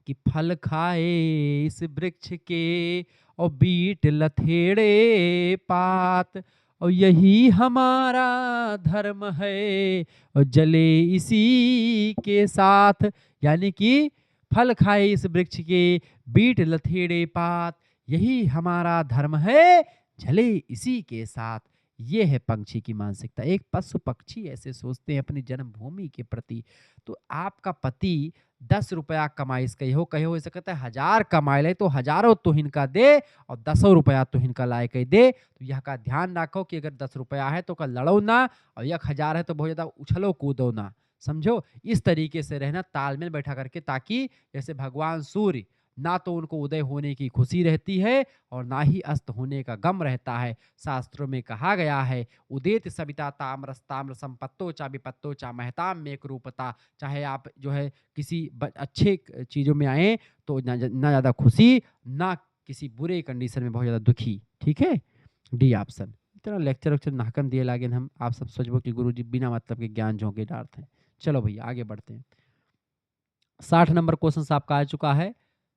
Speaker 1: कि फल खाए इस वृक्ष के और बीट लथेड़े पात, और यही हमारा धर्म है और जले इसी के साथ। यानी कि फल खाए इस वृक्ष के, बीट लथेड़े पात, यही हमारा धर्म है, जले इसी के साथ। ये है पंछी की मानसिकता। एक पशु पक्षी ऐसे सोचते हैं अपनी जन्मभूमि के प्रति। तो आपका पति 10 रुपया कमाई कहो कहो ऐसे कहता है 1000 कमाए ले तो हजारों तो हिनका दे और 10 रुपया तो हिनका लाए कह दे। तो यह का ध्यान रखो कि अगर 10 रुपया है तो कल लड़ो ना, और 1000 है तो बहुत ज्यादा उछलो कूदो ना। समझो, इस तरीके से रहना, तालमेल बैठा करके, ताकि जैसे भगवान सूर्य, ना तो उनको उदय होने की खुशी रहती है और ना ही अस्त होने का गम रहता है। शास्त्रों में कहा गया है, उदेत सविता ताम्र संपत्तो चा विपत्तो चा महताम में एक रूपता। चाहे आप जो है किसी अच्छे चीजों में आए तो ना ज्यादा खुशी, ना किसी बुरे कंडीशन में बहुत ज्यादा दुखी। ठीक है, डी ऑप्शन। इतना लेक्चर नाकन दिए लागे हम आप सब सोचबो कि गुरुजी बिना मतलब के ज्ञान झोंके डालते हैं। चलो भैया आगे बढ़ते हैं। 60 नंबर क्वेश्चन आपका आ चुका है।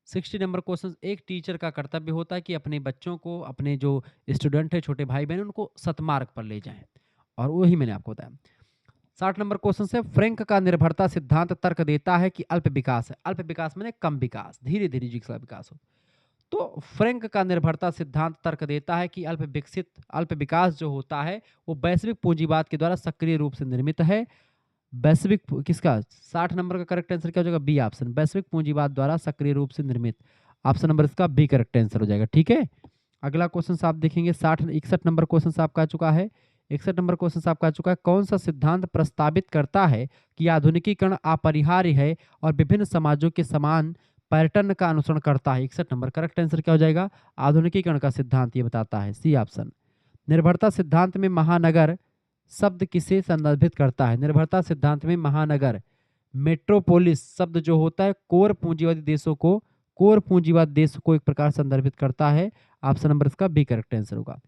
Speaker 1: 60 नंबर क्वेश्चन, एक टीचर का कर्तव्य होता है कि अपने बच्चों को, अपने जो स्टूडेंट है, छोटे भाई बहन, उनको सतमार्ग पर ले जाएं, और वही मैंने आपको बताया। 60 नंबर क्वेश्चन से, फ्रैंक का निर्भरता सिद्धांत तर्क देता है कि अल्प विकास है। अल्प विकास मैंने कम विकास, धीरे धीरे जिसका विकास हो। तो फ्रैंक का निर्भरता सिद्धांत तर्क देता है कि अल्प विकास जो होता है वो वैश्विक पूंजीवाद के द्वारा सक्रिय रूप से निर्मित है। वैश्विक किसका 60 नंबर का करेक्ट आंसर क्या हो जाएगा? बी ऑप्शन, वैश्विक पूंजीवाद द्वारा सक्रिय रूप से निर्मित। ऑप्शन नंबर इसका बी करेक्ट आंसर हो जाएगा। ठीक है, अगला क्वेश्चन आप देखेंगे 61 नंबर क्वेश्चन आपका आ चुका है। 61 नंबर क्वेश्चन आपका आ चुका है, कौन सा सिद्धांत प्रस्तावित करता है कि आधुनिकीकरण अपरिहार्य है और विभिन्न समाजों के समान पैटर्न का अनुसरण करता है? 61 नंबर करेक्ट आंसर क्या हो जाएगा? आधुनिकीकरण का सिद्धांत ये बताता है, सी ऑप्शन। निर्भरता सिद्धांत में महानगर शब्द किसे संदर्भित करता है? निर्भरता सिद्धांत में महानगर, मेट्रोपोलिस शब्द जो होता है कोर पूंजीवादी देशों को, कोर पूंजीवाद देश को एक प्रकार संदर्भित करता है। ऑप्शन नंबर इसका बी करेक्ट आंसर होगा।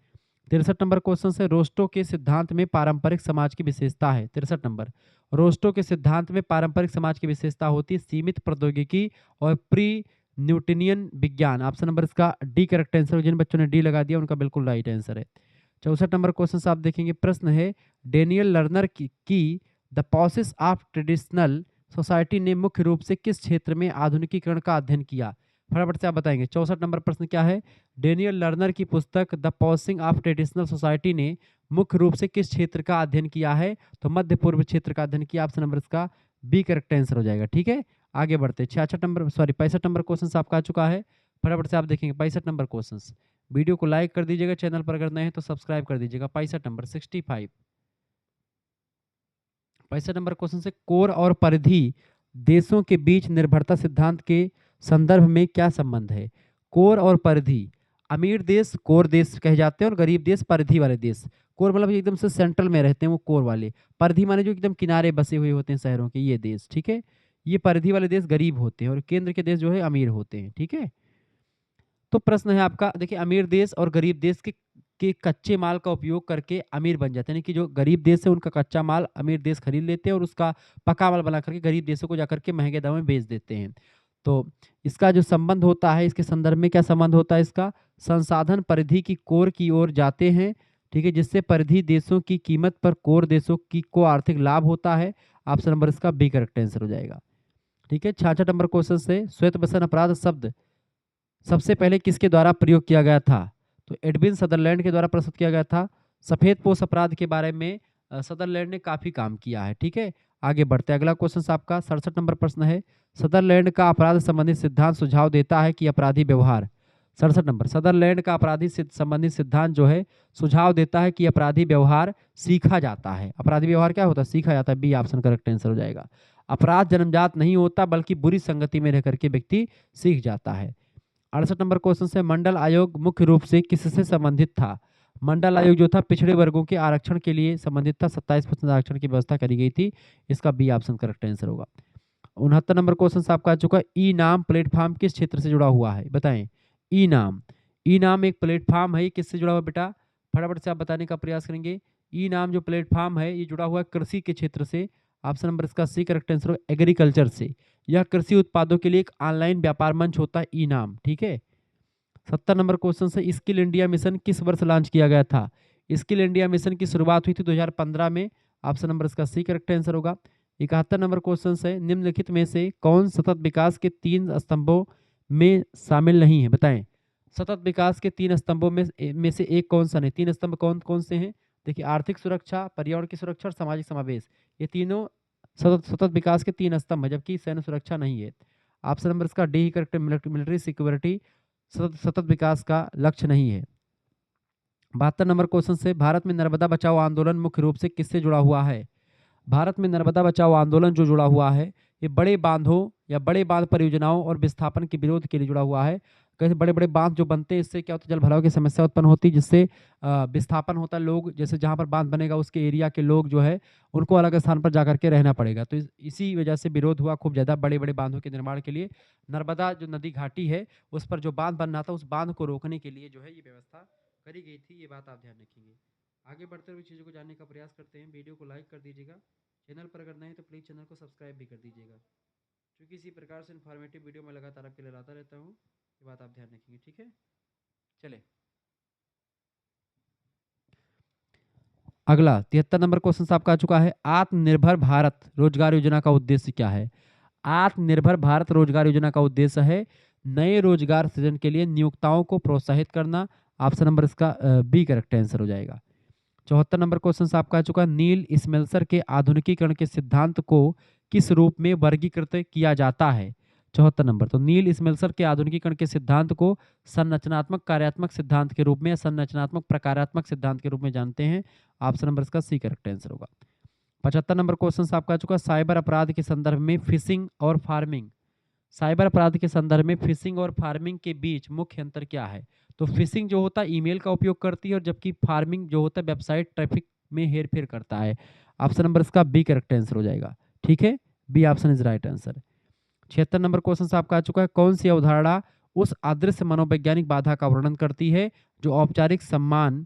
Speaker 1: 63 नंबर क्वेश्चन से, रोस्टो के सिद्धांत में पारंपरिक समाज की विशेषता है। 63 नंबर, रोस्टो के सिद्धांत में पारंपरिक समाज की विशेषता होती है सीमित प्रौद्योगिकी और प्री न्यूटनियन विज्ञान। ऑप्शन नंबर इसका डी करेक्ट आंसर। जिन बच्चों ने डी लगा दिया उनका बिल्कुल राइट आंसर है। 64 नंबर क्वेश्चन आप देखेंगे, प्रश्न है, डेनियल लर्नर की the process of traditional society ने मुख्य रूप से किस क्षेत्र में आधुनिकीकरण का अध्ययन किया? फटाफट से आप बताएंगे। 64 नंबर प्रश्न क्या है? डेनियल लर्नर की पुस्तक the processing of traditional society ने मुख्य रूप से किस क्षेत्र का अध्ययन किया है? तो मध्य पूर्व क्षेत्र का अध्ययन किया। ऑप्शन नंबर इसका बी करेक्ट आंसर हो जाएगा। ठीक है, आगे बढ़ते। 65 नंबर क्वेश्चन आपका आ चुका है। फटाफट से आप देखेंगे 65 नंबर क्वेश्चन। वीडियो को लाइक कर दीजिएगा, चैनल पर अगर नए हैं तो सब्सक्राइब कर दीजिएगा। 65 नंबर 65 नंबर क्वेश्चन से, कोर और परिधि देशों के बीच निर्भरता सिद्धांत के संदर्भ में क्या संबंध है? कोर और परिधि, अमीर देश कोर देश कहे जाते हैं और गरीब देश परिधि वाले देश। कोर मतलब एकदम से सेंट्रल में रहते हैं वो कोर वाले, परिधि माने जो एकदम किनारे बसे हुए होते हैं शहरों के, ये देश। ठीक है, ये परिधि वाले देश गरीब होते हैं और केंद्र के देश जो है अमीर होते हैं। ठीक है, तो प्रश्न है आपका, देखिए, अमीर देश और गरीब देश के कच्चे माल का उपयोग करके अमीर बन जाते हैं, यानी कि जो गरीब देश है उनका कच्चा माल अमीर देश खरीद लेते हैं और उसका पक्का माल बना करके गरीब देशों को जाकर के महंगे दाम में बेच देते हैं। तो इसका जो संबंध होता है, इसके संदर्भ में क्या संबंध होता है? इसका संसाधन परिधि की कोर की ओर जाते हैं, ठीक है, जिससे परिधि देशों की कीमत पर कोर देशों को आर्थिक लाभ होता है। ऑप्शन नंबर इसका बी करेक्ट आंसर हो जाएगा। ठीक है, 66 नंबर क्वेश्चन से, श्वेत बसन अपराध शब्द सबसे पहले किसके द्वारा प्रयोग किया गया था? तो एडविन सदरलैंड के द्वारा प्रस्तुत किया गया था। सफेद पोश अपराध के बारे में सदरलैंड ने काफी काम किया है। ठीक है, आगे बढ़ते हैं। अगला क्वेश्चन आपका 67 नंबर प्रश्न है, सदरलैंड का अपराध संबंधित सिद्धांत सुझाव देता है कि अपराधी व्यवहार। 67 नंबर, सदरलैंड का अपराधी संबंधित सिद्धांत जो है सुझाव देता है कि अपराधी व्यवहार सीखा जाता है। अपराधी व्यवहार क्या होता है? सीखा जाता है। बी ऑप्शन करेक्ट आंसर हो जाएगा। अपराध जन्मजात नहीं होता बल्कि बुरी संगति में रह करके व्यक्ति सीख जाता है। 68 नंबर क्वेश्चन से, मंडल आयोग मुख्य रूप से किससे संबंधित था? मंडल आयोग जो था पिछड़े वर्गों के आरक्षण के लिए संबंधित था। 27% आरक्षण की व्यवस्था करी गई थी। इसका बी ऑप्शन करेक्ट आंसर होगा। 69 नंबर क्वेश्चन आपका आ चुका है, ई नाम प्लेटफॉर्म किस क्षेत्र से जुड़ा हुआ है? बताएं। ई नाम एक प्लेटफॉर्म है, ये किससे जुड़ा हुआ बेटा? फटाफट से आप बताने का प्रयास करेंगे। ई नाम जो प्लेटफॉर्म है ये जुड़ा हुआ है कृषि के क्षेत्र से। ऑप्शन नंबर इसका सी करेक्ट आंसर होगा एग्रीकल्चर से। यह कृषि उत्पादों के लिए एक ऑनलाइन व्यापार मंच होता है ई नाम, ठीक है। 70 नंबर क्वेश्चन से स्किल इंडिया मिशन किस वर्ष लॉन्च किया गया था? स्किल इंडिया मिशन की शुरुआत हुई थी 2015 में। ऑप्शन नंबर इसका सी करेक्ट आंसर होगा। 71 नंबर क्वेश्चन है निम्नलिखित में से कौन सतत विकास के 3 स्तंभों में शामिल नहीं है, बताएं। सतत विकास के 3 स्तंभों में से एक कौन सा नहीं? 3 स्तंभ कौन कौन से हैं? देखिए, आर्थिक सुरक्षा, पर्यावरण की सुरक्षा और सामाजिक समावेश, ये तीनों सतत सतत विकास के 3 स्तंभ है, जबकि सैन्य सुरक्षा नहीं है। ऑप्शन नंबर इसका डी ही करेक्ट, मिलिट्री सिक्योरिटी सतत विकास का लक्ष्य नहीं है। 72 नंबर क्वेश्चन से भारत में नर्मदा बचाओ आंदोलन मुख्य रूप से किससे जुड़ा हुआ है? भारत में नर्मदा बचाओ आंदोलन जो जुड़ा हुआ है, ये बड़े बांधों या बड़े बांध परियोजनाओं और विस्थापन के विरोध के लिए जुड़ा हुआ है। कैसे बड़े बड़े बांध जो बनते हैं, इससे क्या होता है, जल भराव की समस्या उत्पन्न होती है, जिससे विस्थापन होता है। लोग जैसे जहाँ पर बांध बनेगा उसके एरिया के लोग जो है उनको अलग स्थान पर जाकर के रहना पड़ेगा। तो इसी वजह से विरोध हुआ खूब ज़्यादा बड़े बड़े बांधों के निर्माण के लिए। नर्मदा जो नदी घाटी है उस पर जो बांध बन रहा था, उस बांध को रोकने के लिए जो है ये व्यवस्था करी गई थी। ये बात आप ध्यान रखेंगे। आगे बढ़ते हुए चीज़ों को जानने का प्रयास करते हैं। वीडियो को लाइक कर दीजिएगा, चैनल पर अगर नहीं तो प्लीज़ चैनल को सब्सक्राइब भी कर दीजिएगा, क्योंकि इसी प्रकार से इन्फॉर्मेटिव वीडियो मैं लगातार आपके लिए लाता रहता हूँ। ये बात आप ध्यान रखेंगे, ठीक है। चले अगला 73 नंबर क्वेश्चन आपका आ चुका है। आत्मनिर्भर भारत रोजगार योजना का उद्देश्य क्या है? आत्मनिर्भर भारत रोजगार योजना का उद्देश्य है नए रोजगार सृजन के लिए नियोक्ताओं को प्रोत्साहित करना। ऑप्शन नंबर इसका बी करेक्ट आंसर हो जाएगा। 74 नंबर क्वेश्चन आपका आ चुका है। नील स्मेल्सर के आधुनिकीकरण के सिद्धांत को किस रूप में वर्गीकृत किया जाता है? 74 नंबर, तो नील स्मेल्सर के आधुनिकीकरण के सिद्धांत को संरचनात्मक कार्यात्मक सिद्धांत के रूप में या संरचनात्मक प्रकारात्मक सिद्धांत के रूप में जानते हैं। ऑप्शन नंबर इसका सी करेक्ट आंसर होगा। 75 नंबर क्वेश्चन आपका आ चुका है। साइबर अपराध के संदर्भ में फिशिंग और फार्मिंग, साइबर अपराध के संदर्भ में फिशिंग और फार्मिंग के बीच मुख्य अंतर क्या है? तो फिशिंग जो होता है ईमेल का उपयोग करती है, और जबकि फार्मिंग जो होता है वेबसाइट ट्रैफिक में हेरफेर करता है। ऑप्शन नंबर इसका बी करेक्ट आंसर हो जाएगा, ठीक है। B option is right answer. 76 number question आपका आ चुका है। कौन सी अवधारणा उस अदृश्य मनोवैज्ञानिक बाधा का वर्णन करती है जो औपचारिक समान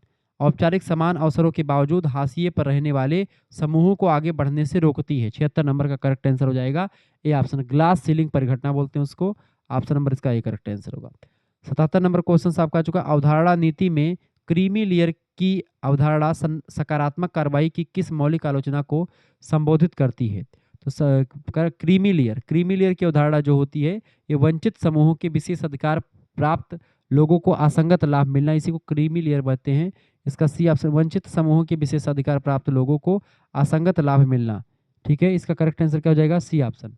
Speaker 1: अवसरों के बावजूद हाशिए पर रहने वाले समूहों को आगे बढ़ने से रोकती है? 76 नंबर का करेक्ट आंसर हो जाएगा ए ऑप्शन, ग्लास सीलिंग परिघटना बोलते हैं उसको। ऑप्शन नंबर इसका ए करेक्ट आंसर होगा। 77 नंबर क्वेश्चन आपका आ चुका। अवधारणा नीति में क्रीमी लेयर की अवधारणा सकारात्मक कार्रवाई की किस मौलिक आलोचना को संबोधित करती है? तो क्रीमी लेयर की अवधारणा जो होती है, ये वंचित समूहों के विशेष अधिकार प्राप्त लोगों को असंगत लाभ मिलना, इसी को क्रीमी लेयर कहते हैं। इसका सी ऑप्शन, वंचित समूहों के विशेष अधिकार प्राप्त लोगों को असंगत लाभ मिलना, ठीक है। इसका करेक्ट आंसर क्या हो जाएगा? C option.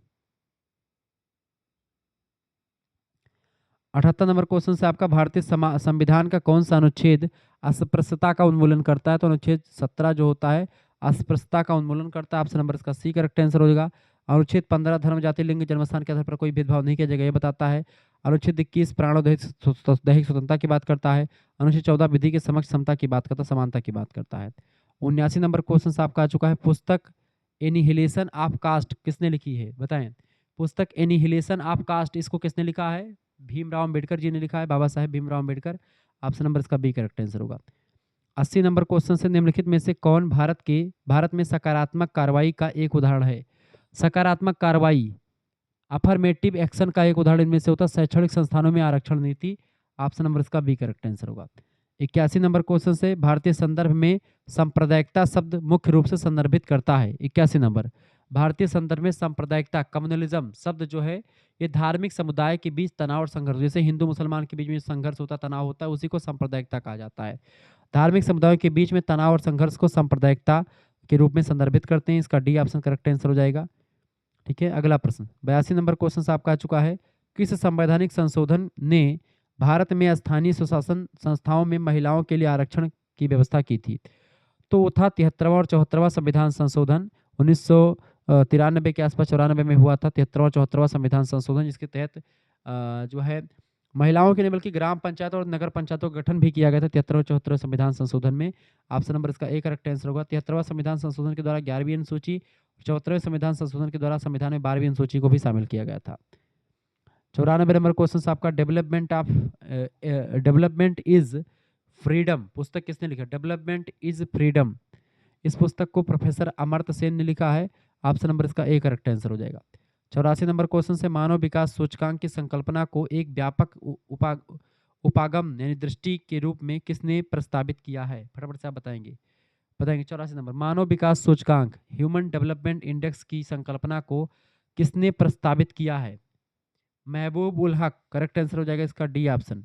Speaker 1: 78 नंबर क्वेश्चन से आपका भारतीय संविधान का कौन सा अनुच्छेद अस्पृश्यता का उन्मूलन करता है? तो अनुच्छेद 17 जो होता है अस्पृश्यता का उन्मूलन करता है। ऑप्शन नंबर इसका सी करेक्ट आंसर हो जाएगा। अनुच्छेद 15 धर्म जाति लिंग जन्मस्थान के आधार पर कोई भेदभाव नहीं किया जाएगा, ये बताता है। अनुच्छेद 21 प्राण और दैहिक स्वतंत्रता की बात करता है। अनुच्छेद 14 विधि के समक्ष समता की बात करता है, समानता की बात करता है। 79 नंबर क्वेश्चन आपका आ चुका है। पुस्तक एनिहिलेशन ऑफ कास्ट किसने लिखी है, बताएं। पुस्तक एनिहिलेशन ऑफ कास्ट, इसको किसने लिखा है? भीमराव अंबेडकर जी ने लिखा है, बाबा साहेब भीमराव अंबेडकर। ऑप्शन नंबर इसका बी करेक्ट आंसर होगा। 80 नंबर क्वेश्चन से निम्नलिखित में से कौन भारत में सकारात्मक कार्रवाई का एक उदाहरण है? सकारात्मक कार्रवाई, अफर्मेटिव एक्शन का एक उदाहरण इनमें से होता है शैक्षणिक संस्थानों में आरक्षण नीति। ऑप्शन नंबर इसका बी करेक्ट आंसर होगा। 81 नंबर क्वेश्चन से भारतीय संदर्भ में सांप्रदायिकता शब्द मुख्य रूप से संदर्भित करता है? 81 नंबर, भारतीय संदर्भ में सांप्रदायिकता कम्युनलिज्म शब्द जो है ये धार्मिक समुदाय के बीच तनाव और संघर्ष, जैसे हिंदू मुसलमान के बीच में संघर्ष होता है, तनाव होता है, उसी को सांप्रदायिकता कहा जाता है। धार्मिक समुदायों के बीच में तनाव और संघर्ष को सांप्रदायिकता के रूप में संदर्भित करते हैं। इसका डी ऑप्शन करेक्ट आंसर हो जाएगा, ठीक है। अगला प्रश्न 82 नंबर क्वेश्चन आपका आ चुका है। किस संवैधानिक संशोधन ने भारत में स्थानीय स्वशासन संस्थाओं में महिलाओं के लिए आरक्षण की व्यवस्था की थी? तो वो था 73वां और 74वां संविधान संशोधन। 1993 के आसपास 94 में हुआ था 73वां और 74वां संविधान संशोधन, जिसके तहत जो है महिलाओं के लिए बल्कि ग्राम पंचायत और नगर पंचायतों का गठन भी किया गया था 73 और 74 संविधान संशोधन में। ऑप्शन नंबर इसका ए करेक्ट आंसर होगा। 73वां संविधान संशोधन के द्वारा 11वीं अनुसूची, 74वें संविधान संशोधन के द्वारा संविधान में 12वीं अनुसूची को भी शामिल किया गया था। 94 नंबर क्वेश्चन आपका डेवलपमेंट इज फ्रीडम पुस्तक किसने लिखा? डेवलपमेंट इज फ्रीडम, इस पुस्तक को प्रोफेसर अमर्त्य सेन ने लिखा है। ऑप्शन नंबर इसका ए करेक्ट आंसर हो जाएगा। 84 नंबर क्वेश्चन से मानव विकास सूचकांक की संकल्पना को एक व्यापक उपागम यानी दृष्टि के रूप में किसने प्रस्तावित किया है? फटाफट से आप बताएंगे। 84 नंबर मानव विकास सूचकांक ह्यूमन डेवलपमेंट इंडेक्स की संकल्पना को किसने प्रस्तावित किया है? महबूब उल हक करेक्ट आंसर हो जाएगा इसका डी ऑप्शन।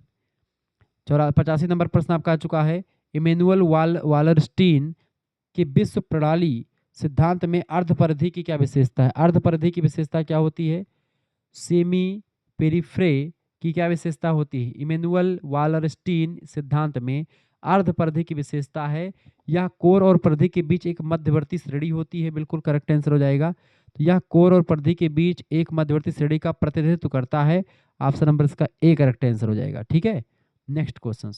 Speaker 1: 85 नंबर प्रश्न आपका आ चुका है। इमेनुअल वालरस्टीन की विश्व प्रणाली सिद्धांत में अर्धपरिधि की क्या विशेषता है? अर्धपरिधि की विशेषता क्या होती है? सेमी पेरिफ्रे की क्या विशेषता होती है? इमेनुअल वालरस्टीन सिद्धांत में अर्धपरिधि की विशेषता है यह कोर और परिधि के बीच एक मध्यवर्ती श्रेणी होती है। बिल्कुल करेक्ट आंसर हो जाएगा। तो यह कोर और परिधि के बीच एक मध्यवर्ती श्रेणी का प्रतिनिधित्व करता है। ऑप्शन नंबर इसका ए करेक्ट आंसर हो जाएगा। ठीक है, नेक्स्ट क्वेश्चन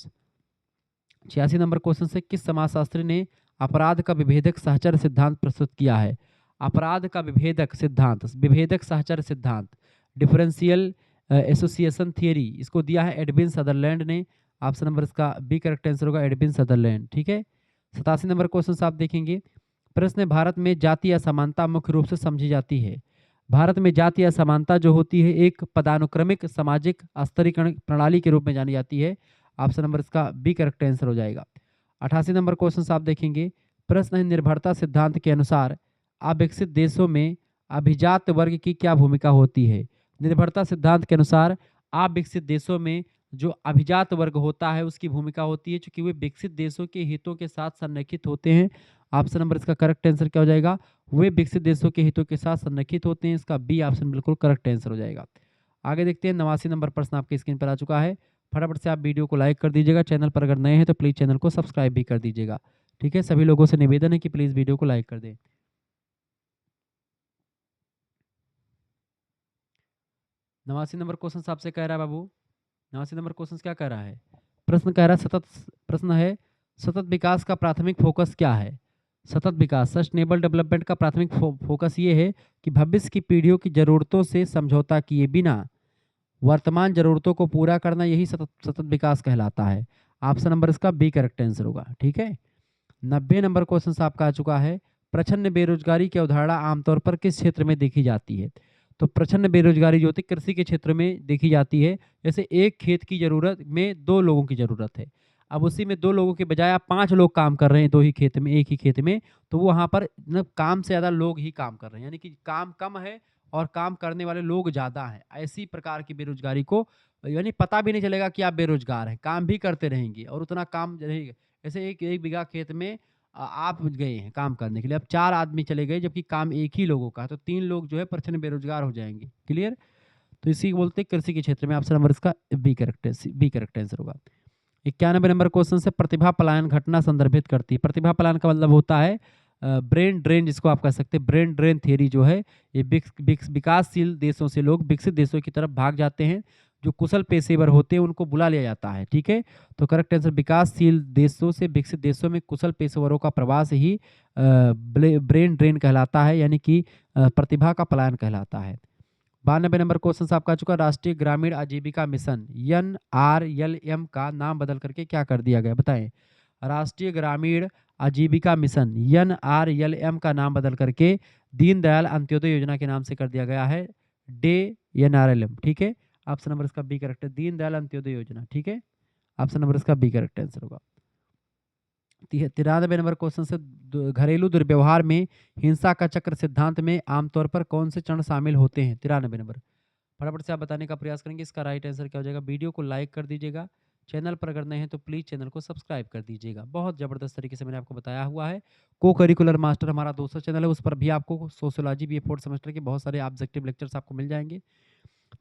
Speaker 1: 86 नंबर क्वेश्चन से किस समाजशास्त्री ने अपराध का विभेदक सहचर सिद्धांत प्रस्तुत किया है? अपराध का विभेदक सिद्धांत, विभेदक सहचर सिद्धांत, डिफरेंशियल एसोसिएशन थियरी, इसको दिया है एडविन सदरलैंड ने। ऑप्शन नंबर इसका बी करेक्ट आंसर होगा, एडविन सदरलैंड। ठीक है, 87 नंबर क्वेश्चन आप देखेंगे। प्रश्न है, भारत में जातीय असमानता मुख्य रूप से समझी जाती है। भारत में जातीय असमानता जो होती है एक पदानुक्रमिक सामाजिक स्तरीकरण प्रणाली के रूप में जानी जाती है। ऑप्शन नंबर इसका बी करेक्ट आंसर हो जाएगा। 88 नंबर क्वेश्चन आप देखेंगे। प्रश्न है, निर्भरता सिद्धांत के अनुसार अविकसित देशों में अभिजात वर्ग की क्या भूमिका होती है? निर्भरता सिद्धांत के अनुसार अविकसित देशों में जो अभिजात वर्ग होता है उसकी भूमिका होती है क्योंकि वे विकसित देशों के हितों के साथ संरेखित होते हैं। ऑप्शन नंबर इसका करेक्ट आंसर क्या हो जाएगा? वे विकसित देशों के हितों के साथ संरेखित होते हैं। इसका बी ऑप्शन बिल्कुल करेक्ट आंसर हो जाएगा। आगे देखते हैं, 89 नंबर प्रश्न आपके स्क्रीन पर आ चुका है। फटाफट से आप वीडियो को लाइक कर दीजिएगा। चैनल पर अगर नए हैं तो प्लीज़ चैनल को सब्सक्राइब भी कर दीजिएगा। ठीक है, सभी लोगों से निवेदन है कि प्लीज़ वीडियो को लाइक कर दें। 89 नंबर क्वेश्चन आपसे कह रहा है बाबू, 89 नंबर क्वेश्चन क्या कह रहा है? प्रश्न कह रहा है प्रश्न है सतत विकास का प्राथमिक फोकस क्या है? सतत विकास सस्टेनेबल डेवलपमेंट का प्राथमिक फोकस ये है कि भविष्य की पीढ़ियों की जरूरतों से समझौता किए बिना वर्तमान जरूरतों को पूरा करना, यही सतत विकास कहलाता है। ऑप्शन नंबर इसका बी करेक्ट आंसर होगा। ठीक है, 90 नंबर क्वेश्चन आपका आ चुका है। प्रछन्न बेरोजगारी की अवधारणा आमतौर पर किस क्षेत्र में देखी जाती है? तो प्रछन्न बेरोजगारी जो होती है कृषि के क्षेत्र में देखी जाती है। जैसे एक खेत की जरूरत में 2 लोगों की जरूरत है, अब उसी में 2 लोगों के बजाय आप 5 लोग काम कर रहे हैं 2 ही खेत में, एक ही खेत में, तो वो वहाँ पर मतलब काम से ज़्यादा लोग ही काम कर रहे हैं, यानी कि काम कम है और काम करने वाले लोग ज़्यादा हैं। ऐसी प्रकार की बेरोजगारी को यानी पता भी नहीं चलेगा कि आप बेरोजगार हैं, काम भी करते रहेंगे और उतना काम रहेगा। जैसे एक बीघा खेत में आप गए हैं काम करने के लिए, अब 4 आदमी चले गए जबकि काम एक ही लोगों का है, तो 3 लोग जो है प्रचंड बेरोजगार हो जाएंगे। क्लियर? तो इसी को बोलते हैं कृषि के क्षेत्र में। ऑप्शन नंबर इसका बी करेक्ट आंसर होगा। 91 नंबर क्वेश्चन से प्रतिभा पलायन घटना संदर्भित करती है। प्रतिभा पलायन का मतलब होता है ब्रेन ड्रेन, जिसको आप कह सकते हैं। ब्रेन ड्रेन थियरी जो है ये विकासशील देशों से लोग विकसित देशों की तरफ भाग जाते हैं। जो कुशल पेशेवर होते हैं उनको बुला लिया जाता है। ठीक है, तो करेक्ट आंसर विकासशील देशों से विकसित देशों में कुशल पेशेवरों का प्रवास ही ब्रेन ड्रेन कहलाता है, यानी कि प्रतिभा का पलायन कहलाता है। 92 नंबर क्वेश्चन आपका आ चुका। राष्ट्रीय ग्रामीण आजीविका मिशन NRLM का नाम बदल करके क्या कर दिया गया, बताएं? राष्ट्रीय ग्रामीण आजीविका मिशन NRLM का नाम बदल करके दीनदयाल अंत्योदय योजना के नाम से कर दिया गया है। Day NRLM। ठीक है, ऑप्शन नंबर इसका बी करेक्ट है, दीनदयाल अंत्योदय योजना। ठीक है, ऑप्शन नंबर इसका बी करेक्ट आंसर होगा। 93 नंबर क्वेश्चन से घरेलू दुर्व्यवहार में हिंसा का चक्र सिद्धांत में आमतौर पर कौन से चरण शामिल होते हैं? 93 नंबर फटाफट से आप बताने का प्रयास करेंगे। इसका राइट आंसर क्या हो जाएगा? वीडियो को लाइक कर दीजिएगा। चैनल पर अगर नए हैं तो प्लीज़ चैनल को सब्सक्राइब कर दीजिएगा। बहुत ज़बरदस्त तरीके से मैंने आपको बताया हुआ है। को करिकुलर मास्टर हमारा दूसरा चैनल है, उस पर भी आपको सोशियोलॉजी BA 4th सेमेस्टर के बहुत सारे ऑब्जेक्टिव लेक्चर्स आपको मिल जाएंगे।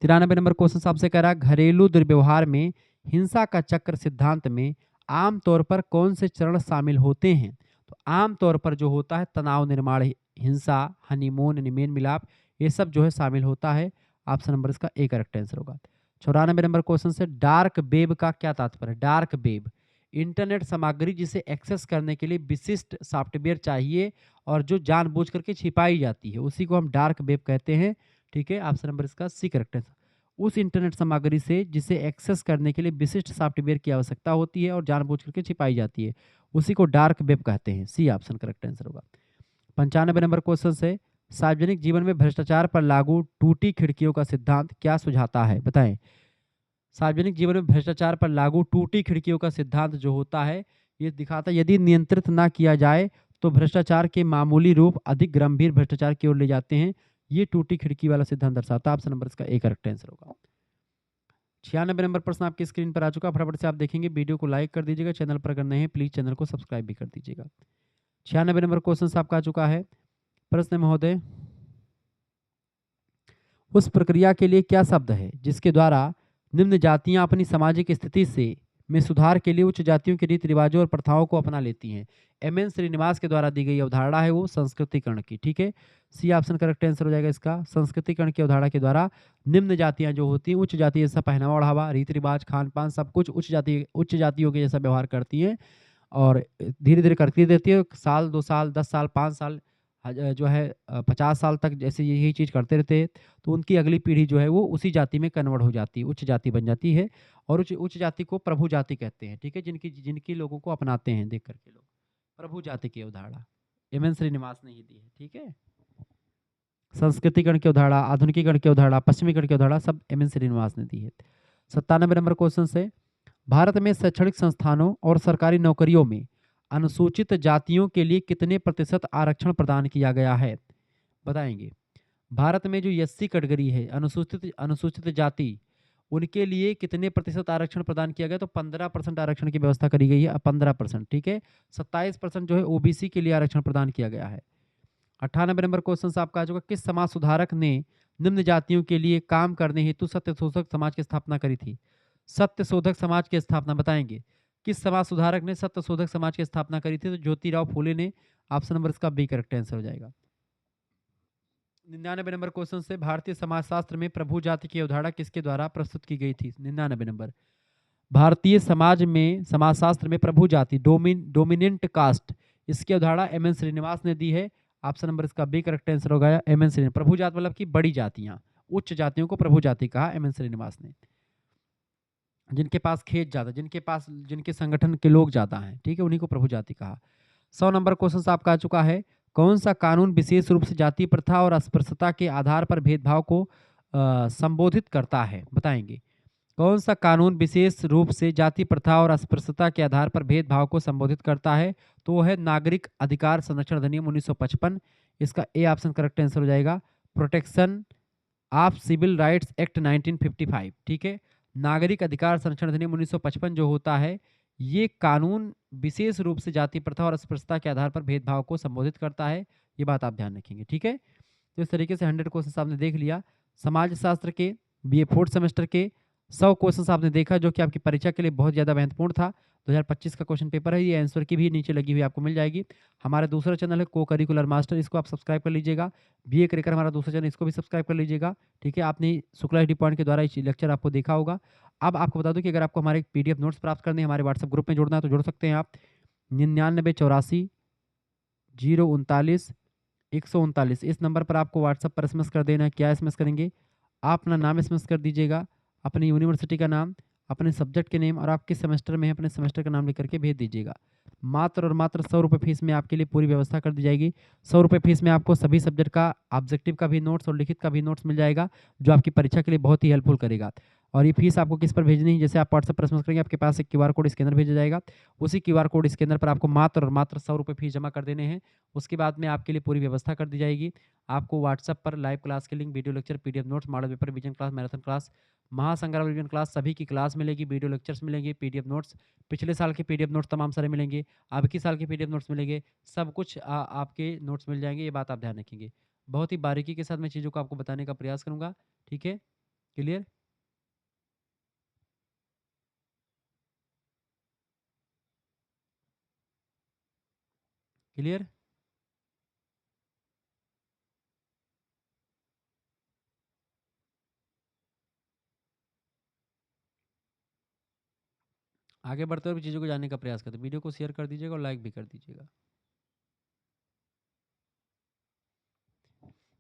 Speaker 1: 93 नंबर क्वेश्चन आपसे कह रहा है घरेलू दुर्व्यवहार में हिंसा का चक्र सिद्धांत में आमतौर पर कौन से चरण शामिल होते हैं? तो आमतौर पर जो होता है तनाव निर्माण, हिंसा, हनीमून यानी मेल मिलाप, ये सब जो है शामिल होता है। ऑप्शन नंबर इसका ए करेक्ट आंसर होगा। 94 नंबर क्वेश्चन से डार्क वेब का क्या तात्पर्य है? डार्क वेब इंटरनेट सामग्री जिसे एक्सेस करने के लिए विशिष्ट सॉफ्टवेयर चाहिए और जो जानबूझ करके छिपाई जाती है, उसी को हम डार्क वेब कहते हैं। ठीक है, ऑप्शन नंबर इसका सी करेक्ट आंसर। उस इंटरनेट सामग्री से जिसे एक्सेस करने के लिए विशिष्ट सॉफ्टवेयर की आवश्यकता होती है और जानबूझ करके छिपाई जाती है, उसी को डार्क वेब कहते हैं। सी ऑप्शन करेक्ट आंसर होगा। 95 नंबर क्वेश्चन से सार्वजनिक जीवन में भ्रष्टाचार पर लागू टूटी खिड़कियों का सिद्धांत क्या सुझाता है? बताएं। सार्वजनिक जीवन में भ्रष्टाचार पर लागू टूटी खिड़कियों का सिद्धांत जो होता है, ये दिखाता है यदि नियंत्रित ना किया जाए तो भ्रष्टाचार के मामूली रूप अधिक गंभीर भ्रष्टाचार की ओर ले जाते हैं। ये टूटी खिड़की वाला सिद्धांत दर्शाता है। ऑप्शन नंबर इसका ए करेक्ट आंसर होगा। 96 नंबर प्रश्न आपकी स्क्रीन पर आ चुका, फटाफट से आप देखेंगे। वीडियो को लाइक कर दीजिएगा, चैनल पर अगर नए हैं प्लीज चैनल को सब्सक्राइब भी कर दीजिएगा। 96 नंबर क्वेश्चन आपका आ चुका है। प्रश्न महोदय, उस प्रक्रिया के लिए क्या शब्द है जिसके द्वारा निम्न जातियां अपनी सामाजिक स्थिति से में सुधार के लिए उच्च जातियों के रीति रिवाजों और प्रथाओं को अपना लेती हैं? एम.एन. श्रीनिवास के द्वारा दी गई अवधारणा है वो संस्कृतिकरण की। ठीक है, सी ऑप्शन करेक्ट आंसर हो जाएगा इसका। संस्कृतिकरण की अवधारणा के द्वारा निम्न जातियां जो होती हैं उच्च जाति जैसा पहनावा ओढ़ावा, रीति रिवाज, खान पान सब कुछ उच्च जातियों के जैसा व्यवहार करती हैं और धीरे धीरे करती रहती है। साल 2 साल 10 साल 5 साल जो है 50 साल तक जैसे यही चीज़ करते रहते हैं, तो उनकी अगली पीढ़ी जो है वो उसी जाति में कन्वर्ट हो जाती है, उच्च जाति बन जाती है। और उच्च जाति को प्रभु जाति कहते हैं। ठीक है, जिनकी जिनकी लोगों को अपनाते हैं देख करके लोग, प्रभु जाति की अवधारणा एम.एन. श्रीनिवास ने ही दी है। ठीक है, संस्कृतिकरण की अवधारणा, आधुनिकीकरण की अवधारणा, पश्चिमीकरण की अवधारणा सब एम.एन. श्रीनिवास ने दी है। 97 नंबर क्वेश्चन से, भारत में शैक्षणिक संस्थानों और सरकारी नौकरियों में अनुसूचित जातियों के लिए कितने प्रतिशत आरक्षण प्रदान किया गया है? बताएंगे। भारत में जो एससी कैटेगरी है, अनुसूचित जाति, उनके लिए कितने प्रतिशत आरक्षण प्रदान किया गया? तो 15% आरक्षण की व्यवस्था करी गई है। 15%। ठीक है, 27% जो है ओबीसी के लिए आरक्षण प्रदान किया गया है। 98 नंबर क्वेश्चन आपका आ चुका, किस समाज सुधारक ने निम्न जातियों के लिए काम करने हेतु सत्यशोधक समाज की स्थापना करी थी? सत्यशोधक समाज की स्थापना बताएंगे। किस समाज सुधारक ने सत्यशोधक समाज की स्थापना करी थी? तो ज्योतिराव फूले ने। ऑप्शन नंबर इसका बी करेक्ट आंसर हो जाएगा। 99 नंबर क्वेश्चन से, भारतीय समाजशास्त्र में प्रभु जाति की अवधारणा किसके द्वारा प्रस्तुत की गई थी? 99 नंबर, भारतीय समाज में समाजशास्त्र में प्रभु जाति डोमिनेंट कास्ट, इसकी अवधारणा एम.एन. श्रीनिवास ने दी है। ऑप्शन नंबर इसका बी करेक्ट आंसर हो गया, एम.एन. श्रीनिवास। प्रभु जाति मतलब कि बड़ी जातियां, उच्च जातियों को प्रभु जाति कहा एम.एन. श्रीनिवास ने। जिनके पास खेत ज्यादा, जिनके संगठन के लोग ज्यादा हैं, ठीक है, उन्हीं को प्रभु जाति कहा। 100 नंबर क्वेश्चन आपका आ चुका है, कौन सा कानून विशेष रूप से जाति प्रथा और अस्पृश्यता के आधार पर भेदभाव को संबोधित करता है? बताएंगे। कौन सा कानून विशेष रूप से जाति प्रथा और अस्पृश्यता के आधार पर भेदभाव को संबोधित करता है? तो वो है नागरिक अधिकार संरक्षण अधिनियम 1955। इसका ए ऑप्शन करेक्ट आंसर हो जाएगा। Protection of civil rights act 1955। ठीक है, नागरिक अधिकार संरक्षण अधिनियम 1955 जो होता है, ये कानून विशेष रूप से जाति प्रथा और अस्पृश्यता के आधार पर भेदभाव को संबोधित करता है। ये बात आप ध्यान रखेंगे। ठीक है, तो इस तरीके से 100 क्वेश्चन आपने देख लिया। समाज शास्त्र के बीए 4th सेमेस्टर के 100 क्वेश्चन आपने देखा, जो कि आपकी परीक्षा के लिए बहुत ज़्यादा महत्वपूर्ण था। 2025 का क्वेश्चन पेपर है, ये आंसर की भी नीचे लगी हुई आपको मिल जाएगी। हमारा दूसरा चैनल है को करिकुलर मास्टर, इसको आप सब्सक्राइब कर लीजिएगा। बीए करिकुलर हमारा दूसरा चैनल, इसको भी सब्सक्राइब कर लीजिएगा। ठीक है, आपने शुक्ला एचडी पॉइंट के द्वारा इस लेक्चर आपको देखा होगा। अब आपको बता दूं कि अगर आपको हमारे पीडीएफ नोट्स प्राप्त करने हैं, हमारे व्हाट्सएप ग्रुप में जुड़ना है तो जुड़ सकते हैं आप। 9984 039 139 इस नंबर पर आपको व्हाट्सएप पर एसएमएस कर देना है। क्या एसएमएस करेंगे? आप अपना नाम एसएमएस कर दीजिएगा, अपनी यूनिवर्सिटी का नाम, अपने सब्जेक्ट के नेम और आप किस सेमेस्टर में हैं अपने सेमेस्टर का नाम लिख करके भेज दीजिएगा। मात्र और मात्र 100 रुपये फीस में आपके लिए पूरी व्यवस्था कर दी जाएगी। 100 रुपये फीस में आपको सभी सब्जेक्ट का ऑब्जेक्टिव का भी नोट्स और लिखित का भी नोट्स मिल जाएगा, जो आपकी परीक्षा के लिए बहुत ही हेल्पफुल करेगा। और ये फीस आपको किस पर भेजनी है? जैसे आप व्हाट्सएप पर एसएमएस करेंगे, आपके पास एक क्यूआर कोड स्कैनर भेजा जाएगा। उसी क्यूआर कोड स्कैनर पर आपको मात्र और मात्र 100 रुपये फीस जमा कर देने हैं। उसके बाद में आपके लिए पूरी व्यवस्था कर दी जाएगी। आपको व्हाट्सएप पर लाइव क्लास के link, video lecture, PDF notes, model paper, revision class, marathon class, महासंग्राम रिवीजन क्लास सभी की क्लास मिलेगी, वीडियो लेक्चर्स मिलेंगे, पीडीएफ नोट्स, पिछले साल के पीडीएफ नोट्स तमाम सारे मिलेंगे, अब की साल के पीडीएफ नोट्स मिलेंगे, सब कुछ आपके नोट्स मिल जाएंगे। ये बात आप ध्यान रखेंगे। बहुत ही बारीकी के साथ मैं चीज़ों को आपको बताने का प्रयास करूँगा। ठीक है, क्लियर? क्लियर? आगे बढ़ते हुए चीज़ों को जानने का प्रयास करते, वीडियो को शेयर कर दीजिएगा और लाइक भी कर दीजिएगा।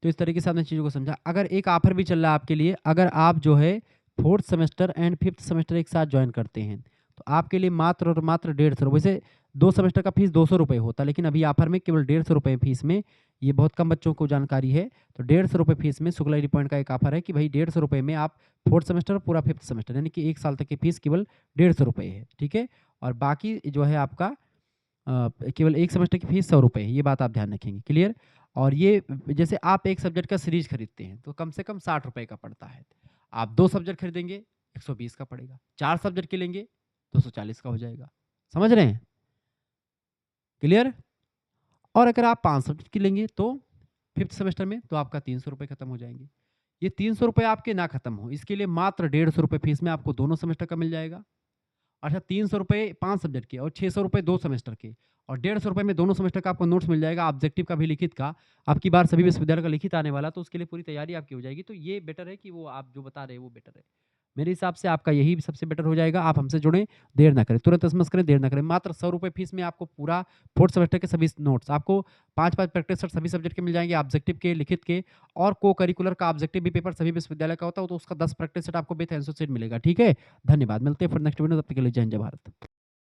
Speaker 1: तो इस तरीके से आपने चीज़ों को समझा। अगर एक ऑफर भी चल रहा है आपके लिए, अगर आप जो है 4th semester and 5th semester एक साथ ज्वाइन करते हैं तो आपके लिए मात्र और मात्र 150 रुपये से 2 सेमेस्टर का फीस 200 रुपए होता, लेकिन अभी ऑफर में केवल 150 रुपए फीस में, ये बहुत कम बच्चों को जानकारी है, तो 150 रुपए फीस में शुक्ला एडी पॉइंट का एक ऑफर है कि भाई 150 रुपए में आप 4th सेमेस्टर पूरा 5th सेमेस्टर यानी कि 1 साल तक की फीस केवल 150 रुपए है, ठीक है? और बाकी जो है आपका केवल 1 सेमेस्टर की फीस 100 रुपए है, ये बात आप ध्यान रखेंगे, क्लियर? और ये जैसे आप एक सब्जेक्ट का सीरीज़ खरीदते हैं, तो कम से कम 60 रुपए का पड़ता है। आप 2 सब्जेक्ट खरीदेंगे, 120 का पड़ेगा, 4 सब्जेक्ट के लेंगे, 240 का हो जाएगा। समझ रहे हैं? क्लियर? और अगर आप 5 सब्जेक्ट की लेंगे तो 5th सेमेस्टर में तो आपका 300 रुपए खत्म हो जाएँगे। ये 300 रुपए आपके ना खत्म हो, इसके लिए मात्र 150 रुपए फीस में आपको दोनों सेमेस्टर का मिल जाएगा। अच्छा 300 रुपए 5 सब्जेक्ट के और 600 रुपए 2 सेमेस्टर के और 150 रुपए में दोनों सेमेस्टर का आपको नोट्स मिल जाएगा, ऑब्जेक्टिव का भी लिखित का। अब की बार सभी विश्वविद्यालय का लिखित आने वाला, तो उसके लिए पूरी तैयारी आपकी हो जाएगी। तो ये बेटर है कि वो आप जो बता रहे हैं वो बेटर है। मेरे हिसाब से आपका यही सबसे बेटर हो जाएगा। आप हमसे जुड़ें, देर ना करें, तुरंत एसएमएस करें, देर ना करें। मात्र 100 रुपए फीस में आपको पूरा 4th सेमेस्टर के सभी नोट्स आपको 5-5 प्रैक्टिस सेट सभी सब्जेक्ट के मिल जाएँगे, ऑब्जेक्टिव के, लिखित के और को-करिकुलर का ऑब्जेक्टिव भी पेपर सभी विश्वविद्यालय का होता है, तो उसका 10 प्रैक्टिस सेट आपको विथ आंसर शीट मिलेगा, ठीक है? धन्यवाद, मिलते हैं फिर नेक्स्ट वीडियो में, तब तक के लिए जय हिंद, जय भारत।